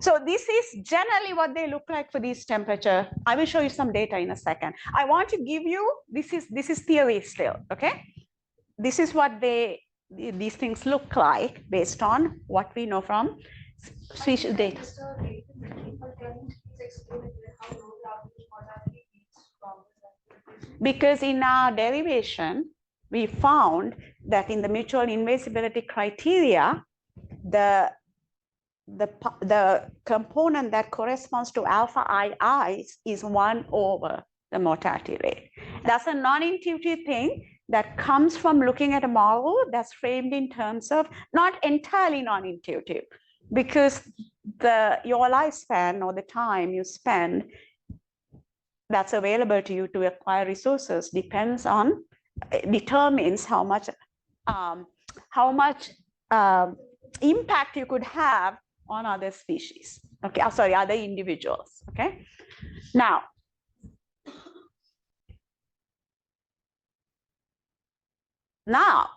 so this is generally what they look like for these temperature. I will show you some data in a second. I want to give you, this is theory still, okay? This is what these things look like based on what we know from species data. Because in our derivation, we found that in the mutual invisibility criteria, the component that corresponds to alpha II is 1 over the mortality rate. That's a non-intuitive thing that comes from looking at a model that's framed in terms of not entirely non-intuitive, because your lifespan or the time you spend that's available to you to acquire resources determines how much impact you could have on other species. Okay, sorry, other individuals. Okay, now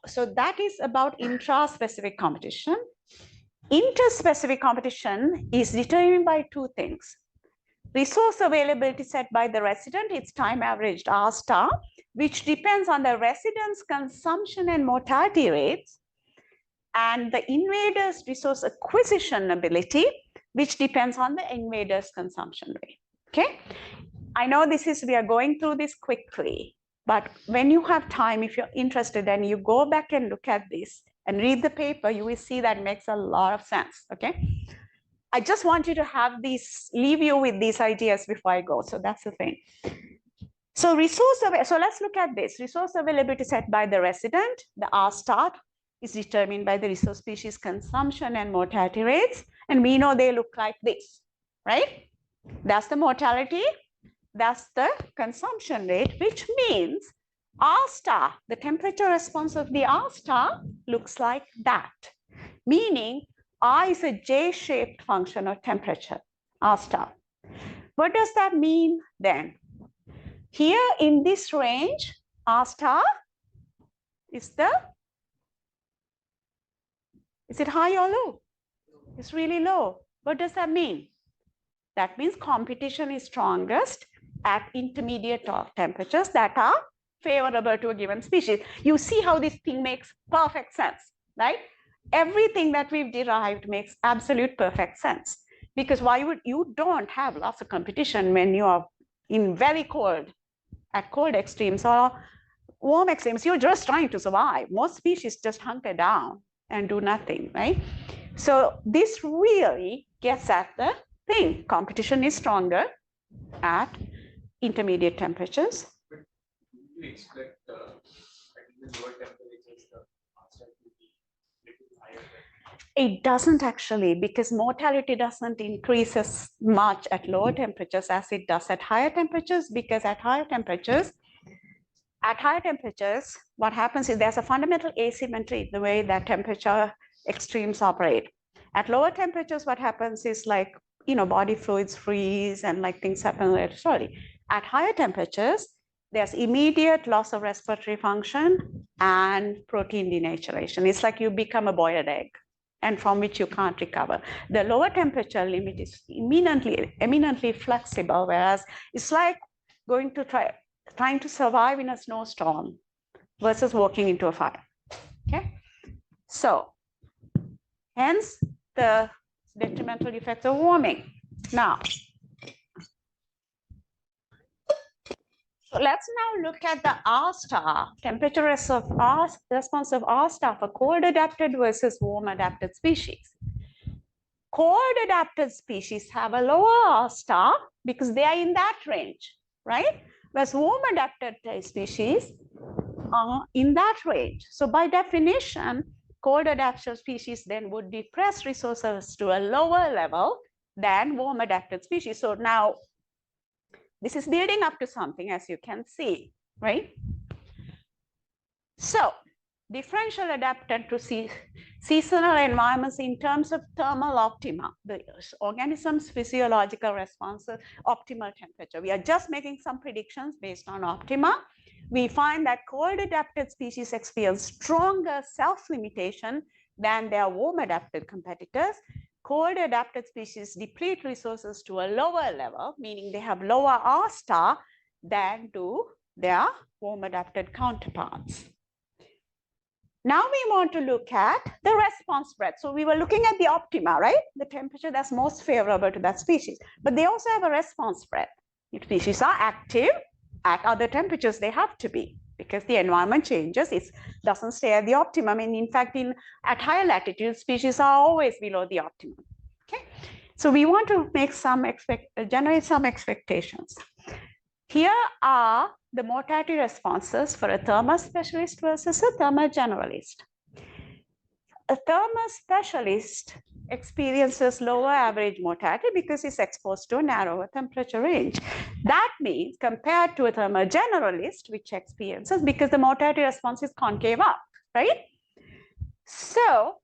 so that is about intra-specific competition. Interspecific competition is determined by two things. Resource availability set by the resident, it's time averaged R star, which depends on the resident's consumption and mortality rates, and the invader's resource acquisition ability, which depends on the invader's consumption rate. Okay, I know we are going through this quickly, but when you have time, if you're interested and you go back and look at this and read the paper, you will see that makes a lot of sense. Okay, I just want you to leave you with these ideas before I go. So that's the thing. So let's look at this. Resource availability set by the resident, the R star, is determined by the resource species consumption and mortality rates. And we know they look like this, right? That's the mortality, that's the consumption rate, which means R star, the temperature response of the R star looks like that, meaning R is a J-shaped function of temperature, R star. What does that mean then? Here in this range, R star is it high or low? It's really low. What does that mean? That means competition is strongest at intermediate temperatures that are favorable to a given species. You see how this thing makes perfect sense, right? Everything that we've derived makes absolute perfect sense, because you don't have lots of competition when you are in very cold, at cold extremes or warm extremes. You're just trying to survive. Most species just hunker down and do nothing, right? So this really gets at the thing. Competition is stronger at intermediate temperatures. But do you expect at the lower temperatures the onset to be little higher? It doesn't actually, because mortality doesn't increase as much at lower temperatures as it does at higher temperatures, because at higher temperatures, what happens is there's a fundamental asymmetry in the way that temperature extremes operate. At lower temperatures, what happens is body fluids freeze and things happen later slowly. At higher temperatures, there's immediate loss of respiratory function and protein denaturation. It's like you become a boiled egg, and from which you can't recover. The lower temperature limit is eminently flexible, whereas it's like trying to survive in a snowstorm versus walking into a fire. Okay, so hence the detrimental effects of warming. Now, so let's now look at the R star, temperature response of R star for cold adapted versus warm adapted species. Cold adapted species have a lower R star because they are in that range, right? Whereas warm adapted species are in that range. So by definition, cold adapted species then would depress resources to a lower level than warm adapted species. So now this is building up to something, as you can see, right? So differential adapted to seasonal environments in terms of thermal optima, the organism's physiological response to optimal temperature. We are just making some predictions based on optima. We find that cold adapted species experience stronger self-limitation than their warm adapted competitors. cold adapted species deplete resources to a lower level, meaning they have lower R star than do their warm adapted counterparts. Now we want to look at the response spread. So we were looking at the optima, right? The temperature that's most favorable to that species. But they also have a response spread. If species are active at other temperatures, they have to be, because the environment changes. It doesn't stay at the optimum. And in fact, at higher latitudes, species are always below the optimum. Okay, so we want to make generate some expectations. Here are the mortality responses for a thermal specialist versus a thermal generalist. A thermal specialist experiences lower average mortality because it's exposed to a narrower temperature range. That means compared to a thermal generalist, which experiences, because the mortality response is concave up, right? So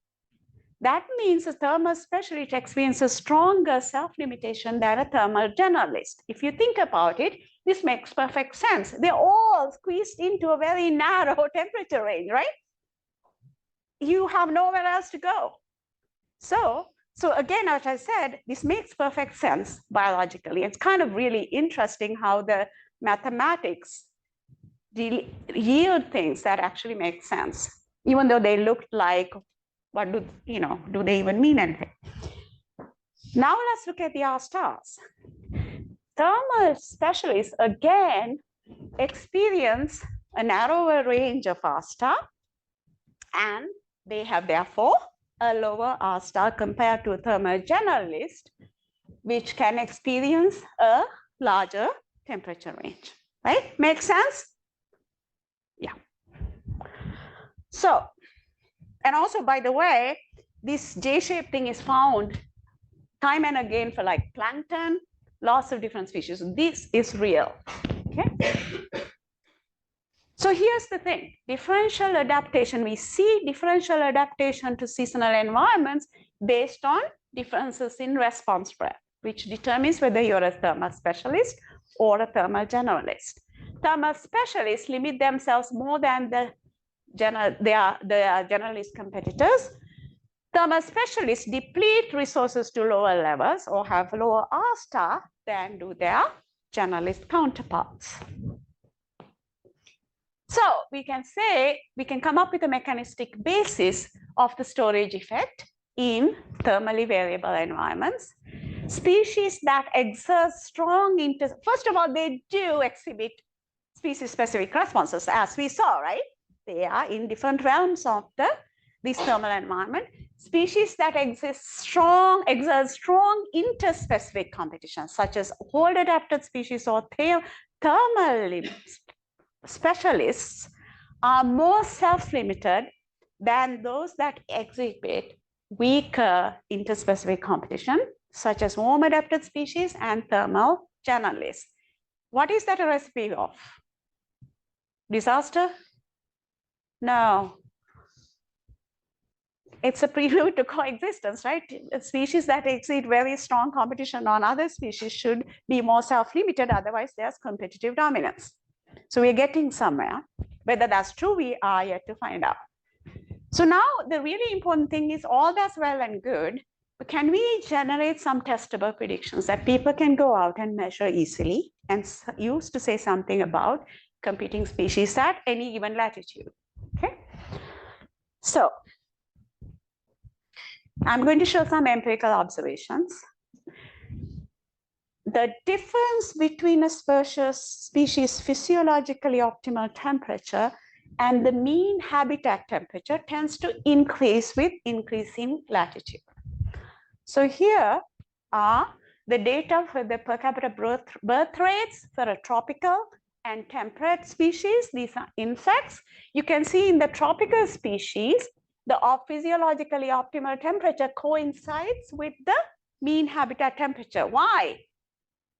that means a thermal specialist experiences stronger self-limitation than a thermal generalist. If you think about it, this makes perfect sense. They're all squeezed into a very narrow temperature range, right? You have nowhere else to go. So again, as I said, this makes perfect sense biologically. It's kind of really interesting how the mathematics yield things that actually make sense, even though they looked like, what do they even mean anything? Now let's look at the R stars. Thermal specialists again experience a narrower range of R star, and they have therefore a lower R star compared to a thermal generalist, which can experience a larger temperature range, right? Make sense? Yeah. So, and also, by the way, this J-shaped thing is found time and again for like plankton, lots of different species. This is real, okay? So here's the thing, differential adaptation. We see differential adaptation to seasonal environments based on differences in response spread, which determines whether you're a thermal specialist or a thermal generalist. Thermal specialists limit themselves more than the generalist competitors. Thermal specialists deplete resources to lower levels or have lower R star than do their generalist counterparts. So we can say, we can come up with a mechanistic basis of the storage effect in thermally variable environments. Species that exert strong first of all, they do exhibit species-specific responses, as we saw, right? They are in different realms of this thermal environment. Species that exert strong interspecific competition, such as cold adapted species or thermal specialists, are more self-limited than those that exhibit weaker interspecific competition, such as warm adapted species and thermal generalists. What is that a recipe of? Disaster? No. It's a prelude to coexistence, right? Species that exhibit very strong competition on other species should be more self-limited, otherwise there's competitive dominance. So we're getting somewhere. Whether that's true, we are yet to find out. So now the really important thing is, all that's well and good, but can we generate some testable predictions that people can go out and measure easily and use to say something about competing species at any given latitude, okay? So I'm going to show some empirical observations. The difference between a species' physiologically optimal temperature and the mean habitat temperature tends to increase with increasing latitude. So here are the data for the per capita birth rates for a tropical and temperate species. These are insects. You can see in the tropical species, the physiologically optimal temperature coincides with the mean habitat temperature. Why?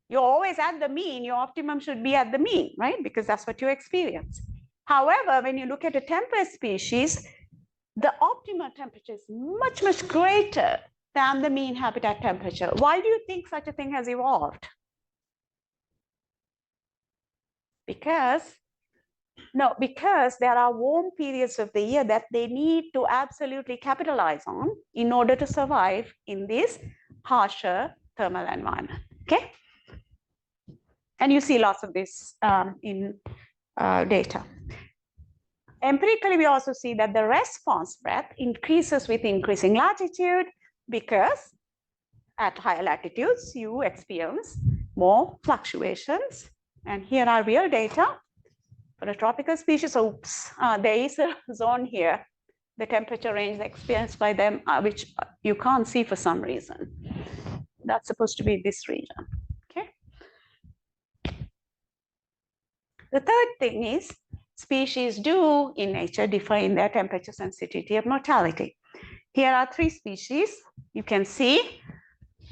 You're always at the mean, your optimum should be at the mean, right? Because that's what you experience. However, when you look at a temperate species, the optimal temperature is much, much greater than the mean habitat temperature. Why do you think such a thing has evolved? Because No, because there are warm periods of the year that they need to absolutely capitalize on in order to survive in this harsher thermal environment. Okay. And you see lots of this in data. Empirically, we also see that the response breadth increases with increasing latitude because at higher latitudes, you experience more fluctuations. And here are real data for a tropical species. Oops, there is a zone here, the temperature range experienced by them, which you can't see for some reason. That's supposed to be this region. Okay. The third thing is species do in nature differ in their temperature sensitivity of mortality. Here are 3 species. You can see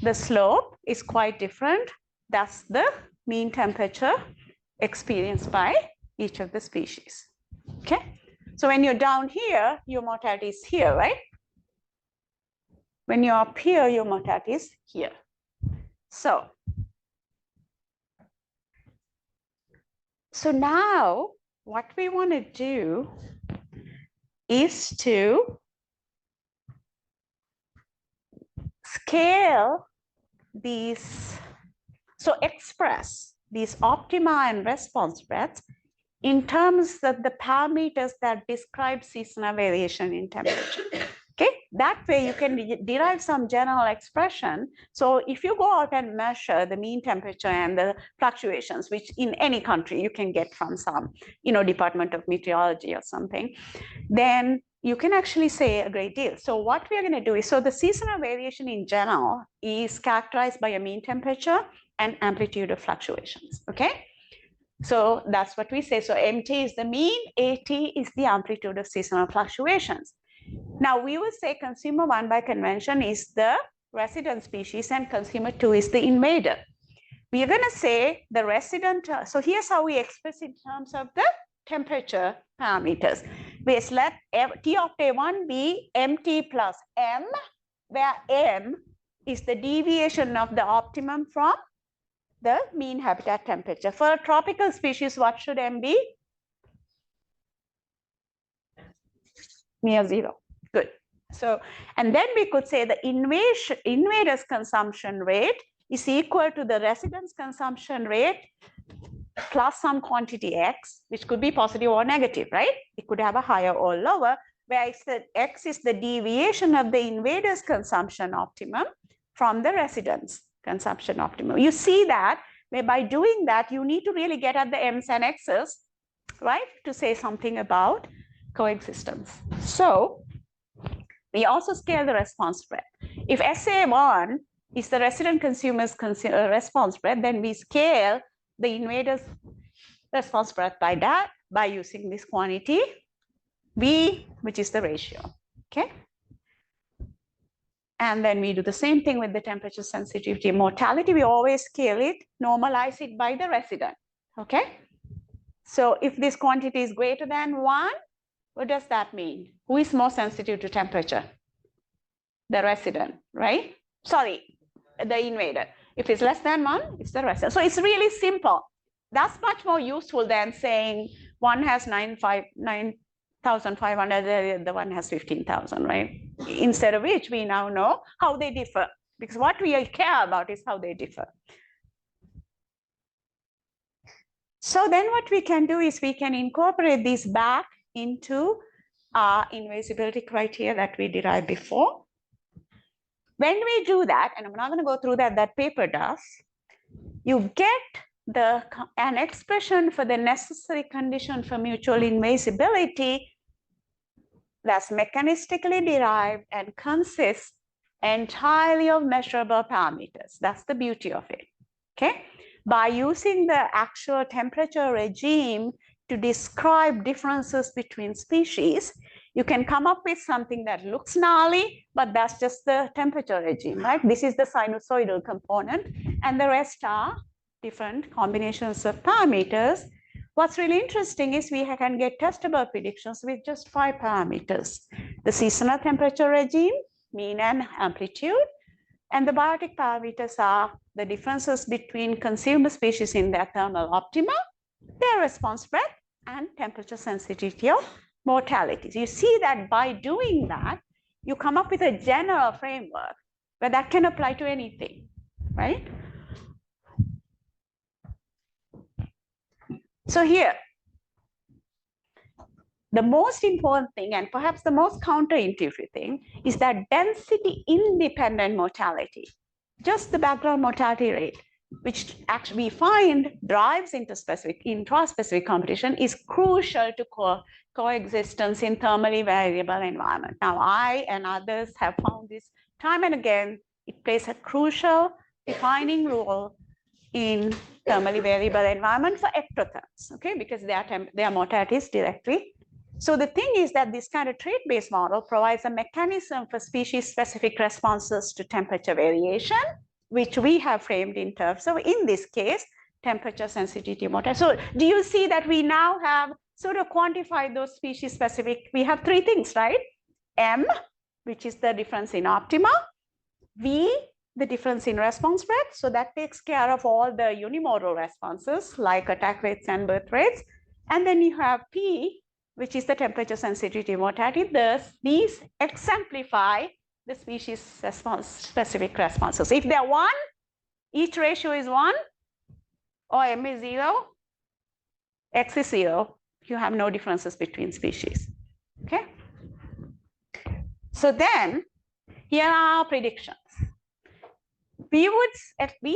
the slope is quite different. That's the mean temperature experienced by each of the species. Okay. So when you're down here, your mortality is here, right? When you're up here, your mortality is here. So now what we want to do is to scale these, so express these optima and response breadths in terms of the parameters that describe seasonal variation in temperature. Okay, that way you can derive some general expression. So if you go out and measure the mean temperature and the fluctuations, which in any country you can get from some, Department of Meteorology or something, then you can actually say a great deal. So what we are going to do is, so the seasonal variation in general is characterized by a mean temperature and amplitude of fluctuations. Okay. So that's what we say. So MT is the mean, AT is the amplitude of seasonal fluctuations. Now we will say consumer 1 by convention is the resident species and consumer 2 is the invader. We are going to say the resident, so here's how we express in terms of the temperature parameters. We let T of A1 be MT plus M, where M is the deviation of the optimum from the mean habitat temperature. For a tropical species, what should M be? Near 0. Good. So, and then we could say the invader's consumption rate is equal to the resident's consumption rate plus some quantity X, which could be positive or negative, right? It could have a higher or lower, where X is the deviation of the invader's consumption optimum from the resident's consumption optimum. You see that, where by doing that, you need to really get at the M's and X's, right, to say something about coexistence. So we also scale the response breadth. If SA1 is the resident consumer's response breadth, then we scale the invader's response breadth by that, by using this quantity V, which is the ratio. Okay. And then we do the same thing with the temperature sensitivity and mortality. We always scale it, normalize it by the resident. Okay. So if this quantity is greater than 1, what does that mean? Who is more sensitive to temperature? The resident, right? Sorry, the invader. If it's less than 1, it's the resident. So it's really simple. That's much more useful than saying one has 9,500, the other one has 15,000, right? Instead of which we now know how they differ, because what we care about is how they differ. So then what we can do is we can incorporate these back into our invisibility criteria that we derived before. When we do that, and I'm not going to go through that paper does, you get an expression for the necessary condition for mutual invisibility that's mechanistically derived and consists entirely of measurable parameters. That's the beauty of it. Okay. By using the actual temperature regime to describe differences between species, you can come up with something that looks gnarly, but that's just the temperature regime, right? This is the sinusoidal component, and the rest are different combinations of parameters. What's really interesting is we can get testable predictions with just 5 parameters. The seasonal temperature regime, mean and amplitude, and the biotic parameters are the differences between consumer species in their thermal optima, their response breadth, and temperature sensitivity of mortality. So you see that by doing that, you come up with a general framework where that can apply to anything, right? So here, the most important thing, and perhaps the most counterintuitive thing, is that density independent mortality, just the background mortality rate, which actually we find drives into intraspecific competition, is crucial to coexistence in thermally variable environment. Now, I and others have found this time and again. It plays a crucial defining role in thermally variable environment for ectotherms, okay, because their mortality is directly. So the thing is that this kind of trait-based model provides a mechanism for species-specific responses to temperature variation, which we have framed in terms of, in this case, temperature sensitivity mortality. So do you see that we now have sort of quantified those species-specific? We have three things, right? M, which is the difference in optima. V, the difference in response rate. So that takes care of all the unimodal responses like attack rates and birth rates. And then you have P, which is the temperature sensitivity mortality. Thus, these exemplify the species specific responses. If they're 1, each ratio is 1, or M is 0, X is 0, you have no differences between species. Okay? So then, here are our predictions. We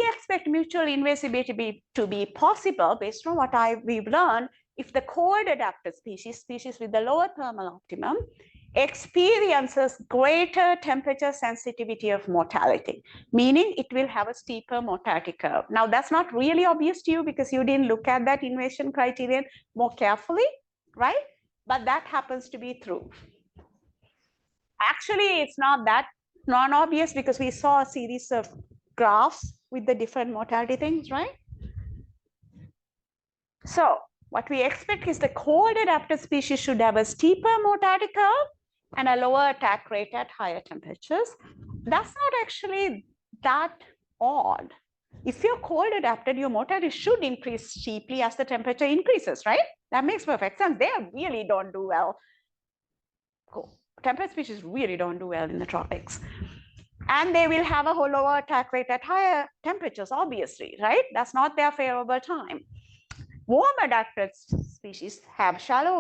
expect mutual invasibility to be possible based on what we've learned if the cold adapted species with the lower thermal optimum, experiences greater temperature sensitivity of mortality, meaning it will have a steeper mortality curve. Now, that's not really obvious to you because you didn't look at that invasion criterion more carefully, right? But that happens to be true. Actually, it's not that non-obvious because we saw a series of graphs with the different mortality things, right? So what we expect is the cold adapted species should have a steeper mortality curve and a lower attack rate at higher temperatures. That's not actually that odd. If you're cold adapted, your mortality should increase steeply as the temperature increases, right? That makes perfect sense. They really don't do well. Cool. Temperate species really don't do well in the tropics. And they will have a lower attack rate at higher temperatures, obviously, right? That's not their favorable time. Warm adapted species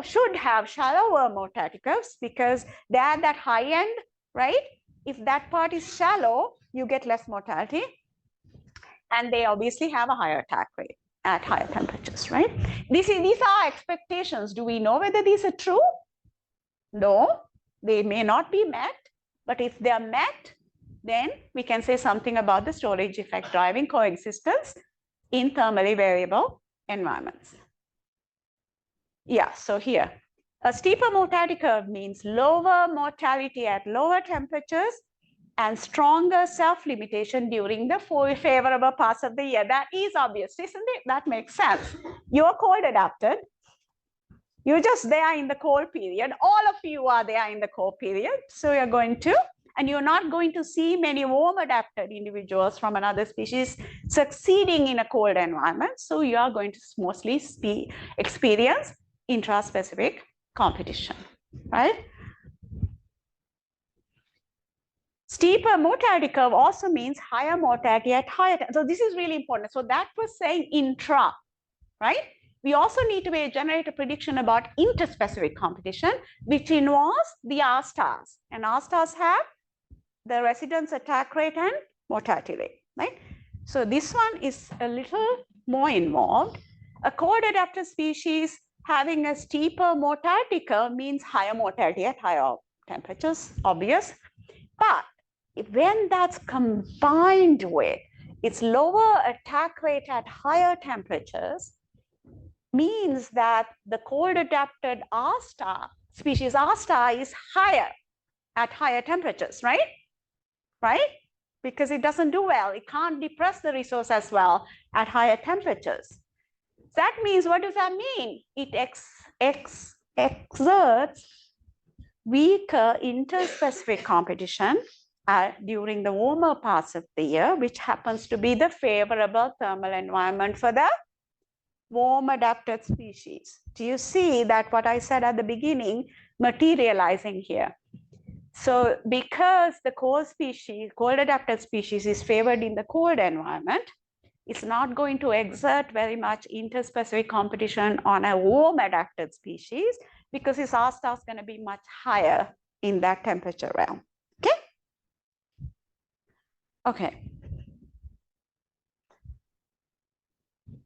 should have shallower mortality curves because they're at that high end, right? If that part is shallow, you get less mortality. And they obviously have a higher attack rate at higher temperatures, right? These are expectations. Do we know whether these are true? No, they may not be met. But if they are met, then we can say something about the storage effect driving coexistence in thermally variable environments. Yeah, so here, a steeper mortality curve means lower mortality at lower temperatures and stronger self-limitation during the favorable parts of the year. That is obvious, isn't it? That makes sense. You're cold adapted. You're just there in the cold period. All of you are there in the cold period. So you're going to, and you're not going to see many warm adapted individuals from another species succeeding in a cold environment. So you are going to mostly experience intraspecific competition, right? Steeper mortality curve also means higher mortality at higher. So this is really important. So that was saying intra, right? We also need to generate a prediction about interspecific competition, which involves the R stars. And R stars have the residence attack rate and mortality rate, right? So this one is a little more involved. A cold adapted species having a steeper mortality curve means higher mortality at higher temperatures, obvious. But when that's combined with its lower attack rate at higher temperatures, means that the cold adapted R star, species R star, is higher at higher temperatures, right? Right? Because it doesn't do well. It can't depress the resource as well at higher temperatures. That means, what does that mean? It exerts weaker interspecific competition during the warmer parts of the year, which happens to be the favorable thermal environment for the warm adapted species. Do you see that what I said at the beginning materializing here? So because the cold adapted species is favored in the cold environment, it's not going to exert very much interspecific competition on a warm adapted species because its R star is going to be much higher in that temperature realm. Okay? Okay.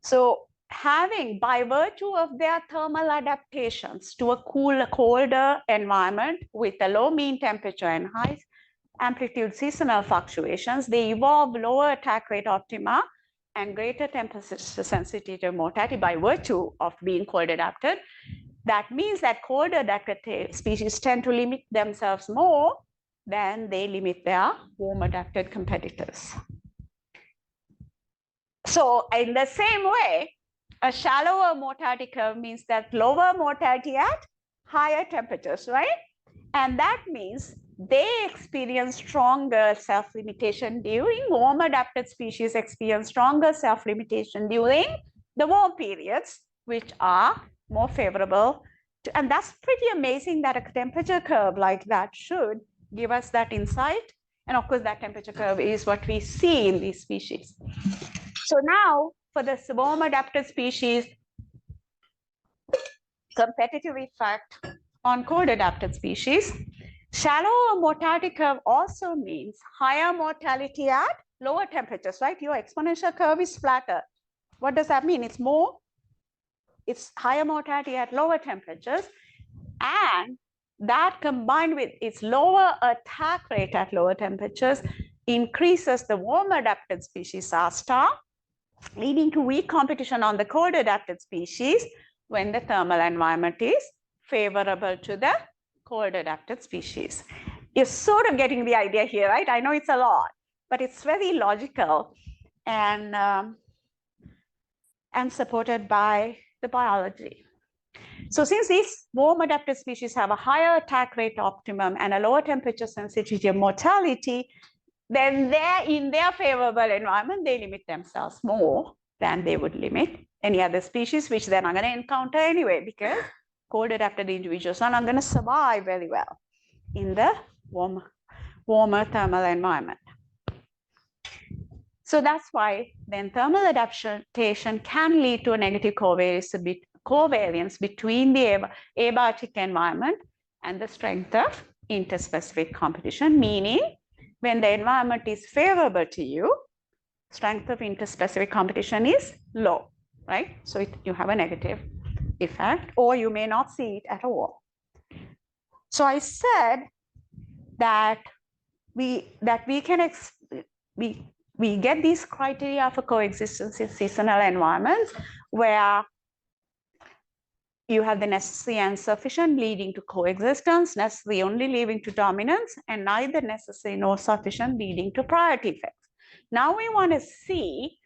So having, by virtue of their thermal adaptations to a cooler, colder environment with a low mean temperature and high amplitude seasonal fluctuations, they evolve lower attack rate optima and greater temperature sensitivity to mortality by virtue of being cold adapted. That means that cold adapted species tend to limit themselves more than they limit their warm adapted competitors. So in the same way, a shallower mortality curve means that lower mortality at higher temperatures, right? And that means they experience stronger self-limitation during warm adapted species experience stronger self-limitation during the warm periods, which are more favorable to, and that's pretty amazing that a temperature curve like that should give us that insight. And of course, that temperature curve is what we see in these species. So now for the warm adapted species, competitive effect on cold adapted species, shallower mortality curve also means higher mortality at lower temperatures, right? Your exponential curve is flatter. What does that mean? It's higher mortality at lower temperatures, and that combined with its lower attack rate at lower temperatures increases the warm adapted species R star, leading to weak competition on the cold adapted species when the thermal environment is favorable to the cold adapted species. You're sort of getting the idea here, right? I know it's a lot, but it's very logical and supported by the biology. So since these warm adapted species have a higher attack rate optimum and a lower temperature sensitivity of mortality, then in their favorable environment, they limit themselves more than they would limit any other species, which they're not going to encounter anyway, because cold adapted individuals are not going to survive very well in the warmer thermal environment. So that's why then thermal adaptation can lead to a negative covariance between the abiotic environment and the strength of interspecific competition, meaning when the environment is favorable to you, strength of interspecific competition is low, right? So you have a negative effect, or you may not see it at all. So I said that we get these criteria for coexistence in seasonal environments where you have the necessary and sufficient leading to coexistence, necessary only leading to dominance, and neither necessary nor sufficient leading to priority effects. Now we want to see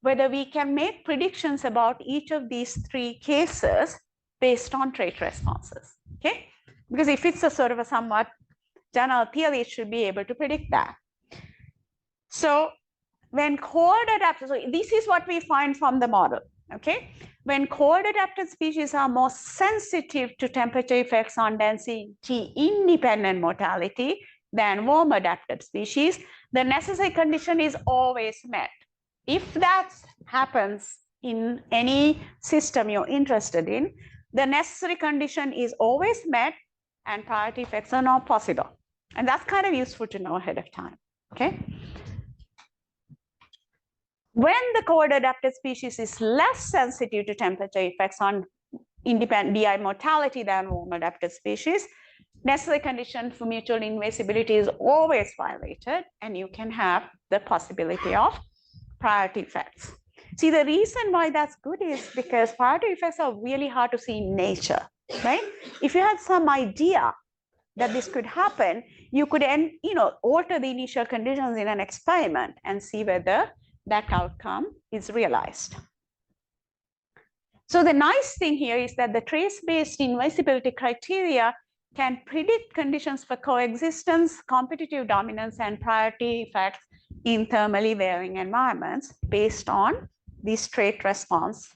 whether we can make predictions about each of these three cases based on trait responses, okay? Because if it's a sort of a somewhat general theory, it should be able to predict that. So when cold adapted, so this is what we find from the model, okay? When cold adapted species are more sensitive to temperature effects on density independent mortality than warm adapted species, the necessary condition is always met. If that happens in any system you're interested in, the necessary condition is always met and priority effects are not possible. And that's kind of useful to know ahead of time, okay? When the cold adapted species is less sensitive to temperature effects on independent DI mortality than warm adapted species, necessary condition for mutual invasibility is always violated, and you can have the possibility of priority effects. See, the reason why that's good is because priority effects are really hard to see in nature, right? If you had some idea that this could happen, you could alter the initial conditions in an experiment and see whether that outcome is realized. So the nice thing here is that the trace-based invisibility criteria can predict conditions for coexistence, competitive dominance, and priority effects in thermally varying environments based on these trait response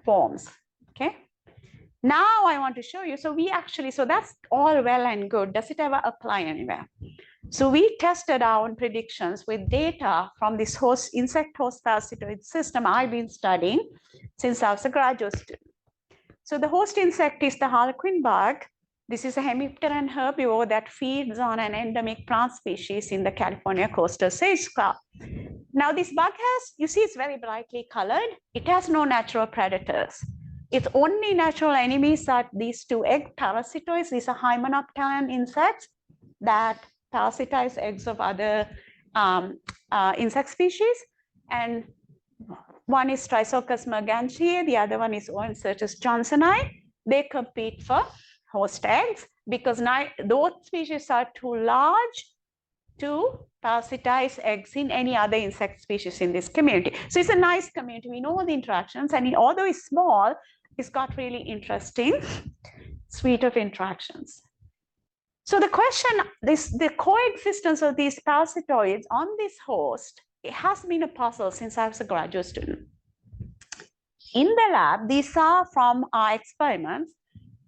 forms. Okay. Now I want to show you. So that's all well and good. Does it ever apply anywhere? So we tested our own predictions with data from this insect host parasitoid system I've been studying since I was a graduate student. So the host insect is the harlequin bug. This is a hemipteran herbivore that feeds on an endemic plant species in the California coastal sage-grouse. Now this bug has, you see it's very brightly colored. It has no natural predators. Its only natural enemies are these two egg parasitoids. These are hymenopteran insects that parasitize eggs of other insect species. And one is Trisochus mergantiae, the other one is Oencertus johnsoni. They compete for host eggs because those species are too large to parasitize eggs in any other insect species in this community. So it's a nice community. We know the interactions, and although it's small, it's got really interesting suite of interactions. So the question, the coexistence of these parasitoids on this host, it has been a puzzle since I was a graduate student. In the lab, these are from our experiments.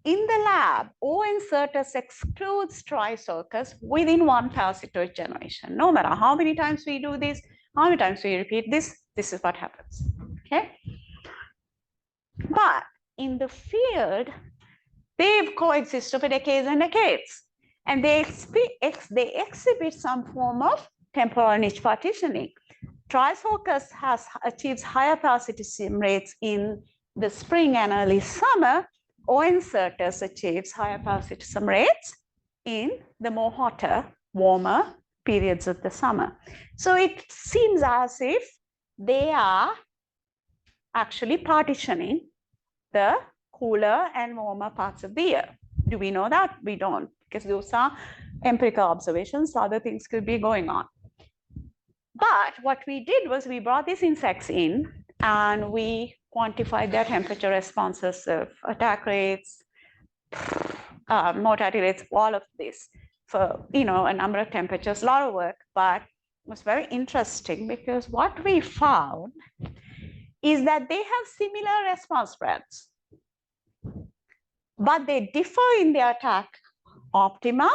In the lab, Oencertus excludes Trisochus within one parasitoid generation. No matter how many times we do this, how many times we repeat this, this is what happens. Okay. But in the field, they've coexisted for decades and decades. And they exhibit some form of temporal niche partitioning. Trisochus achieves higher parasitism rates in the spring and early summer. Oencertus achieves higher parasitism rates in the more hotter, warmer periods of the summer. So it seems as if they are actually partitioning the cooler and warmer parts of the year. Do we know that? We don't, because those are empirical observations. Other things could be going on. But what we did was we brought these insects in and we quantified their temperature responses of attack rates, mortality rates, all of this for a number of temperatures, a lot of work, but it was very interesting because what we found is that they have similar response spreads, but they differ in the attack optima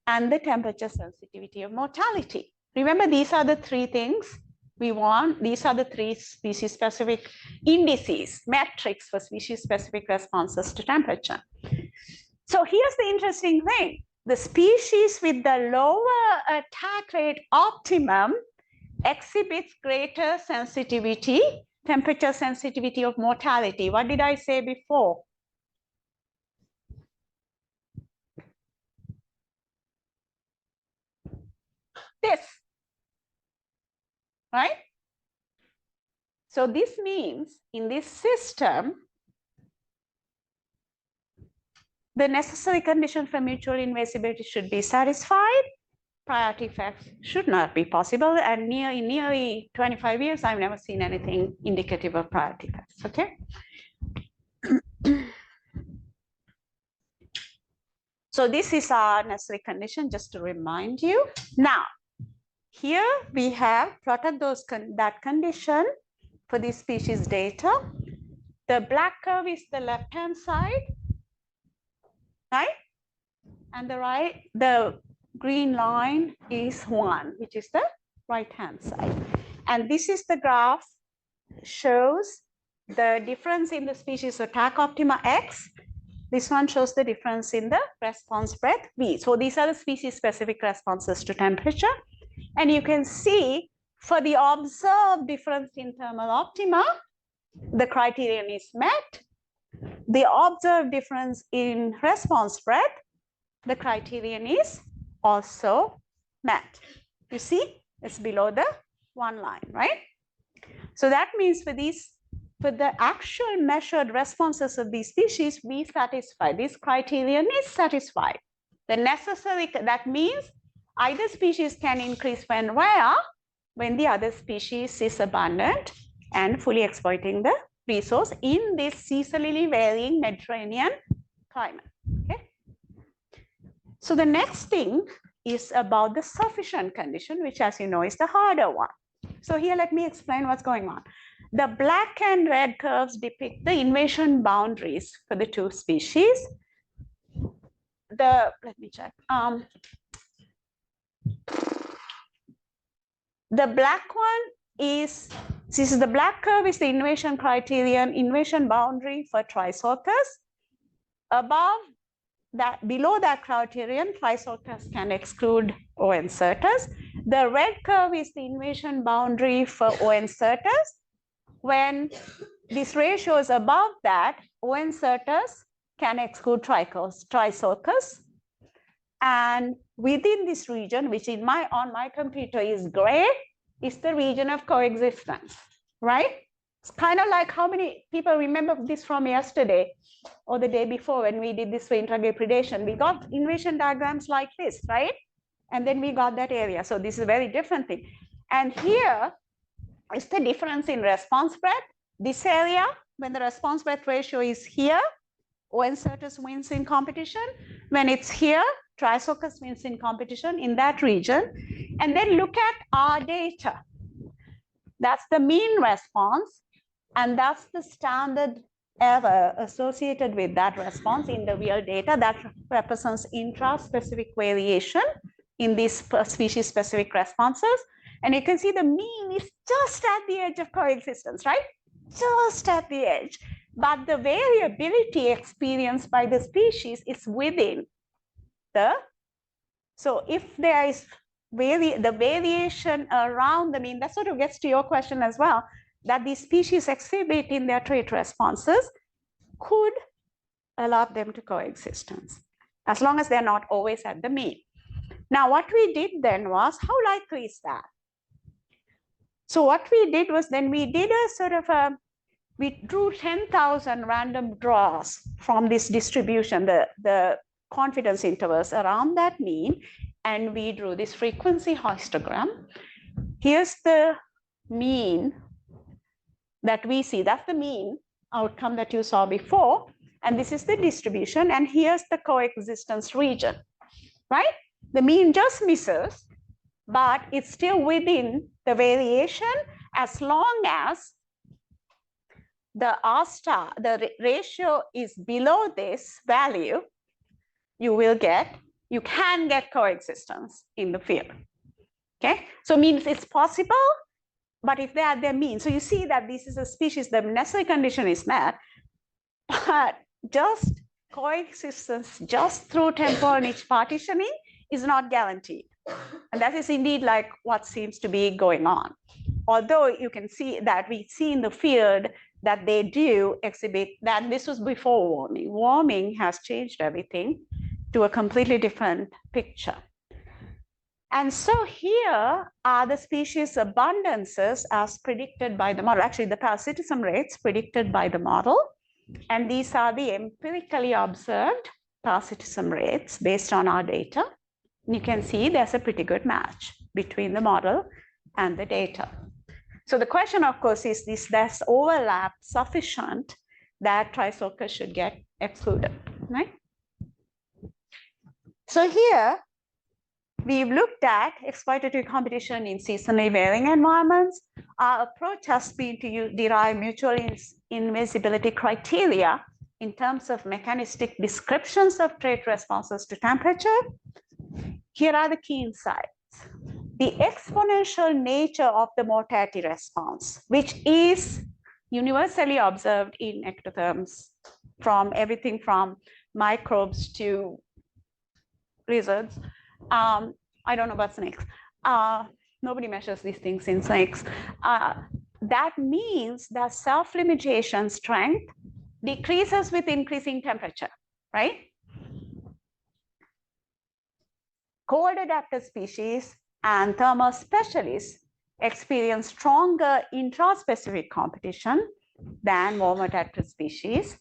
and the temperature sensitivity of mortality. Remember, these are the three things we want. These are the three species-specific indices, metrics for species-specific responses to temperature. So here's the interesting thing. The species with the lower attack rate optimum exhibits greater sensitivity, temperature sensitivity of mortality. What did I say before? This, right? So this means in this system, the necessary condition for mutual invasibility should be satisfied. Priority effects should not be possible. And in nearly 25 years, I've never seen anything indicative of priority effects, okay? So this is our necessary condition, just to remind you. Now, here we have plotted that condition for this species data. The black curve is the left-hand side, right? And the green line is 1, which is the right-hand side. And this is the graph, shows the difference in the species attack optima X. This one shows the difference in the response breadth V. So these are the species-specific responses to temperature. And you can see for the observed difference in thermal optima, the criterion is met. The observed difference in response breadth, the criterion is also met. You see, it's below the 1 line, right? So that means for the actual measured responses of these species, we satisfy, this criterion is satisfied. That means either species can increase when rare, when the other species is abundant and fully exploiting the resource in this seasonally varying Mediterranean climate. Okay. So the next thing is about the sufficient condition, which, as you know, is the harder one. So here, let me explain what's going on. The black and red curves depict the invasion boundaries for the two species. Let me check. The black one is, this is the black curve is the invasion criterion, invasion boundary for Trisorchus. Above that, below that criterion, Trisorchus can exclude O. incertus. The red curve is the invasion boundary for O. incertus. When this ratio is above that, O. incertus can exclude Trisorchus. And within this region, which on my computer is gray, is the region of coexistence, right? It's kind of like, how many people remember this from yesterday or the day before when we did this for intragray predation? We got invasion diagrams like this, right? And then we got that area. So this is a very different thing. And here is the difference in response breadth. This area, when the response breadth ratio is here, O. incertus wins in competition. When it's here, Trisorchus wins in competition in that region. And then look at our data. That's the mean response. And that's the standard error associated with that response in the real data that represents intra-specific variation in these species-specific responses. And you can see the mean is just at the edge of coexistence, right? Just at the edge. But the variability experienced by the species is within the, so if there is the variation around the mean, that sort of gets to your question as well, that these species exhibit in their trait responses could allow them to coexistence, as long as they're not always at the mean. Now, what we did then was, how likely is that? So what we did was then we did a sort of a, we drew 10,000 random draws from this distribution, the confidence intervals around that mean, and we drew this frequency histogram. Here's the mean that we see, that's the mean outcome that you saw before, and this is the distribution, and here's the coexistence region, right? The mean just misses, but it's still within the variation as long as the R star, the ratio is below this value, you can get coexistence in the field, okay? So it means it's possible, but if they are their mean, so you see that this is a species, the necessary condition is met, but just coexistence just through temporal niche partitioning is not guaranteed. And that is indeed like what seems to be going on. Although you can see that we see in the field that they do exhibit that this was before warming. Warming has changed everything to a completely different picture. And so here are the species abundances as predicted by the model, actually the parasitism rates predicted by the model. And these are the empirically observed parasitism rates based on our data. And you can see there's a pretty good match between the model and the data. So the question, of course, is this overlap sufficient that Trisorchus should get excluded, right? So here, we've looked at exploitative competition in seasonally varying environments. Our approach has been to derive mutual invisibility criteria in terms of mechanistic descriptions of trait responses to temperature. Here are the key insights. The exponential nature of the mortality response, which is universally observed in ectotherms, from everything from microbes to lizards. I don't know about snakes. Nobody measures these things in snakes. That means that self-limitation strength decreases with increasing temperature, right? Cold adapted species and thermal specialists experience stronger intraspecific competition than warm adapted species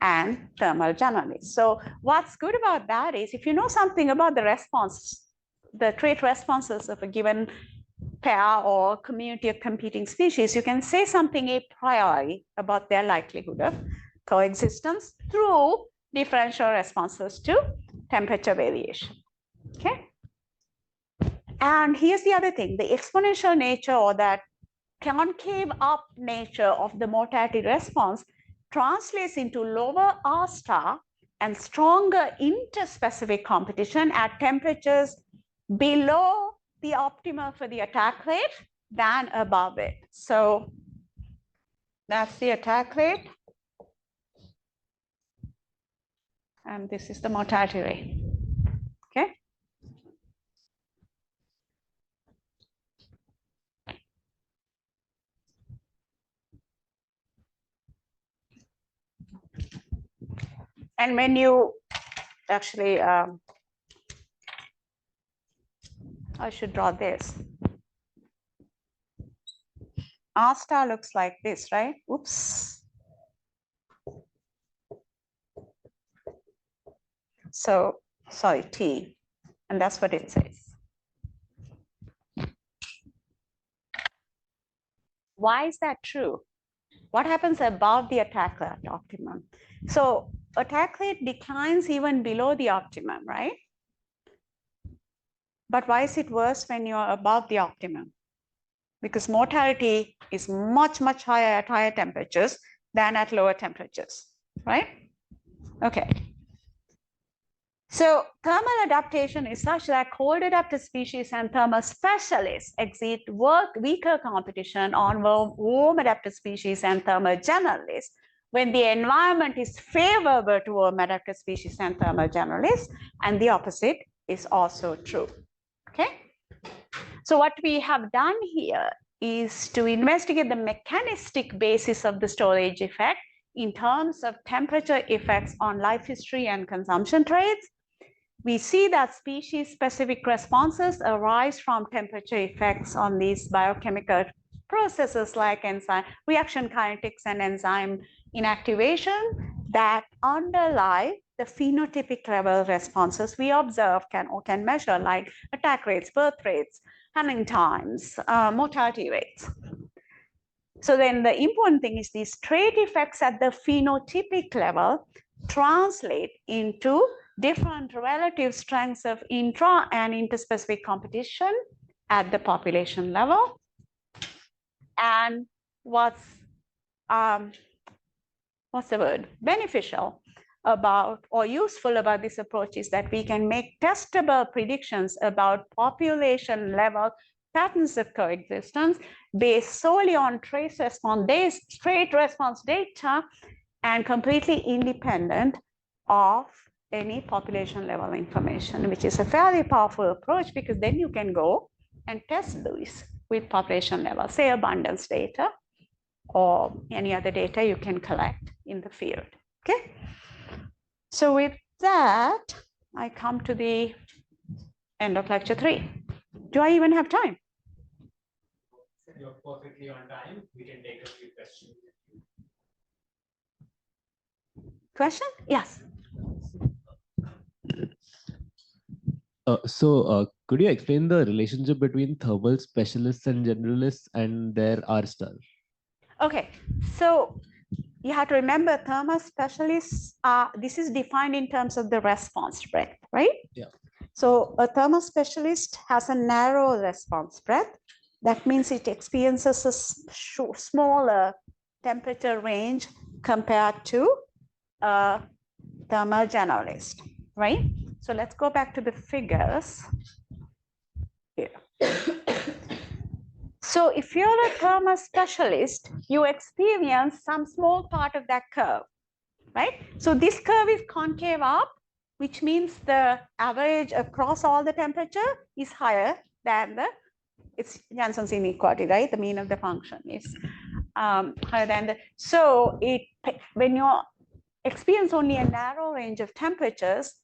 and thermal generalists. So what's good about that is if you know something about the response, the trait responses of a given pair or community of competing species, you can say something a priori about their likelihood of coexistence through differential responses to temperature variation, okay? And here's the other thing, the exponential nature or that concave up nature of the mortality response translates into lower R star and stronger interspecific competition at temperatures below the optimal for the attack rate than above it. So that's the attack rate. And this is the mortality rate. Okay. And when you actually, I should draw this. R star looks like this, right? Oops. So, sorry, T, and that's what it says. Why is that true? What happens above the attack rate optimum? So attack rate declines even below the optimum, right? But why is it worse when you're above the optimum? Because mortality is much, much higher at higher temperatures than at lower temperatures, right? Okay. So thermal adaptation is such that cold adapted species and thermal specialists exert weaker competition on warm adapted species and thermal generalists when the environment is favorable to warm adapted species and thermal generalists, and the opposite is also true. Okay. So what we have done here is to investigate the mechanistic basis of the storage effect in terms of temperature effects on life history and consumption traits. We see that species-specific responses arise from temperature effects on these biochemical processes like enzyme reaction kinetics and enzyme inactivation that underlie the phenotypic level responses we observe can measure, like attack rates, birth rates, handling times, mortality rates. So then the important thing is these trait effects at the phenotypic level translate into different relative strengths of intra and interspecific competition at the population level. And what's the word? Beneficial about or useful about this approach is that we can make testable predictions about population level patterns of coexistence based solely on trait response data and completely independent of any population level information, which is a fairly powerful approach because then you can go and test these with population level, say abundance data or any other data you can collect in the field. Okay. So with that, I come to the end of lecture 3. Do I even have time? You're perfectly on time. We can take a few questions. Question? Yes. Could you explain the relationship between thermal specialists and generalists and their R star? Okay, so you have to remember thermal specialists this is defined in terms of the response breadth, right? Yeah. So a thermal specialist has a narrow response breadth. That means it experiences a smaller temperature range compared to a thermal generalist, right? So let's go back to the figures here. So if you're a thermal specialist, you experience some small part of that curve, right? So this curve is concave up, which means the average across all the temperature is higher than it's Janssen's inequality, right? The mean of the function is higher than the, so when you experience only a narrow range of temperatures,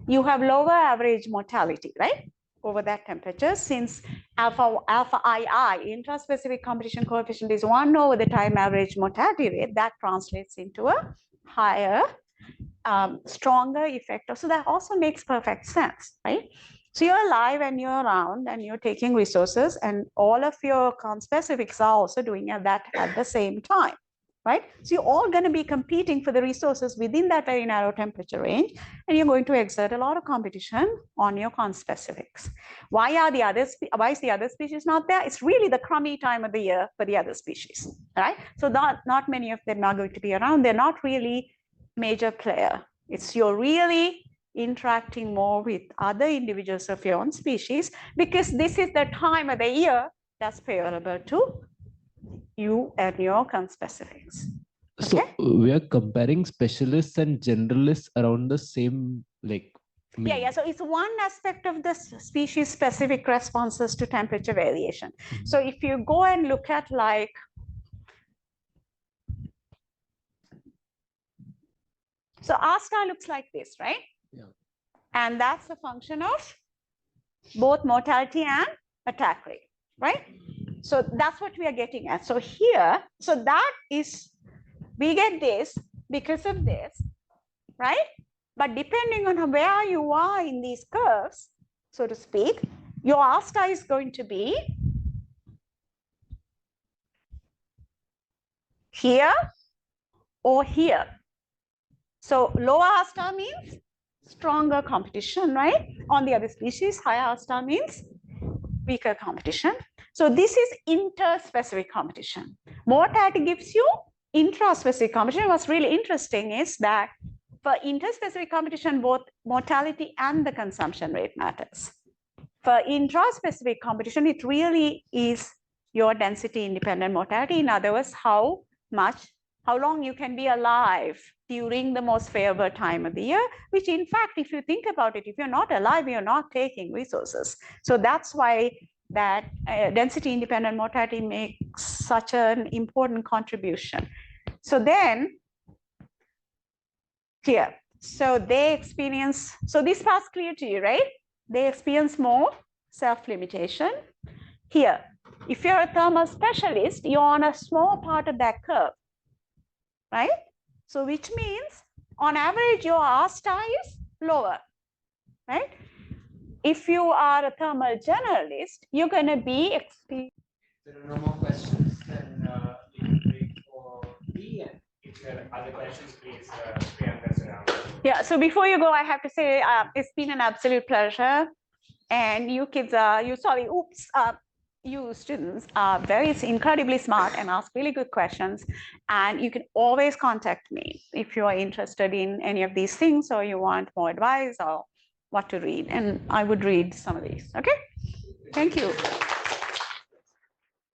you have lower average mortality, right? Over that temperature, since alpha II, intraspecific competition coefficient, is 1 over the time average mortality rate, that translates into a higher, stronger effect. So that also makes perfect sense, right? So you're alive and you're around and you're taking resources, and all of your conspecifics are also doing that at the same time, right? So you're all going to be competing for the resources within that very narrow temperature range, and you're going to exert a lot of competition on your conspecifics. Why is the other species not there? It's really the crummy time of the year for the other species, right? So not many of them are going to be around. They're not really major player. It's you're really interacting more with other individuals of your own species, because this is the time of the year that's favorable to you and your conspecifics. So we are comparing specialists and generalists around the same, like, Yeah. So it's one aspect of the species specific responses to temperature variation. So if you go and look at, like, so R star looks like this, right? Yeah. And that's a function of both mortality and attack rate, right? So that's what we are getting at. So here, so that is, we get this because of this, right? But depending on where you are in these curves, so to speak, your R star is going to be here or here. So lower R star means stronger competition, right? On the other species, higher R star means weaker competition. So this is interspecific competition. Mortality gives you intraspecific competition. What's really interesting is that for interspecific competition, both mortality and the consumption rate matters. For intraspecific competition, it really is your density independent mortality. In other words, how long you can be alive during the most favorable time of the year, which in fact, if you think about it, if you're not alive, you're not taking resources. So that's why that density independent mortality makes such an important contribution. So then here, so they experience, so this part's clear to you, right? They experience more self-limitation. Here, if you're a thermal specialist, you're on a small part of that curve, right? So which means on average, your R star is lower, right? If you are a thermal generalist, you're going to be experiencing. If there are no more questions, then we can break for tea. And if there are other questions, please, Priyanka's around. Yeah, so before you go, I have to say it's been an absolute pleasure. And you kids are, you students are very incredibly smart and ask really good questions. And you can always contact me if you are interested in any of these things, or you want more advice or what to read. And I would read some of these. Okay, thank you.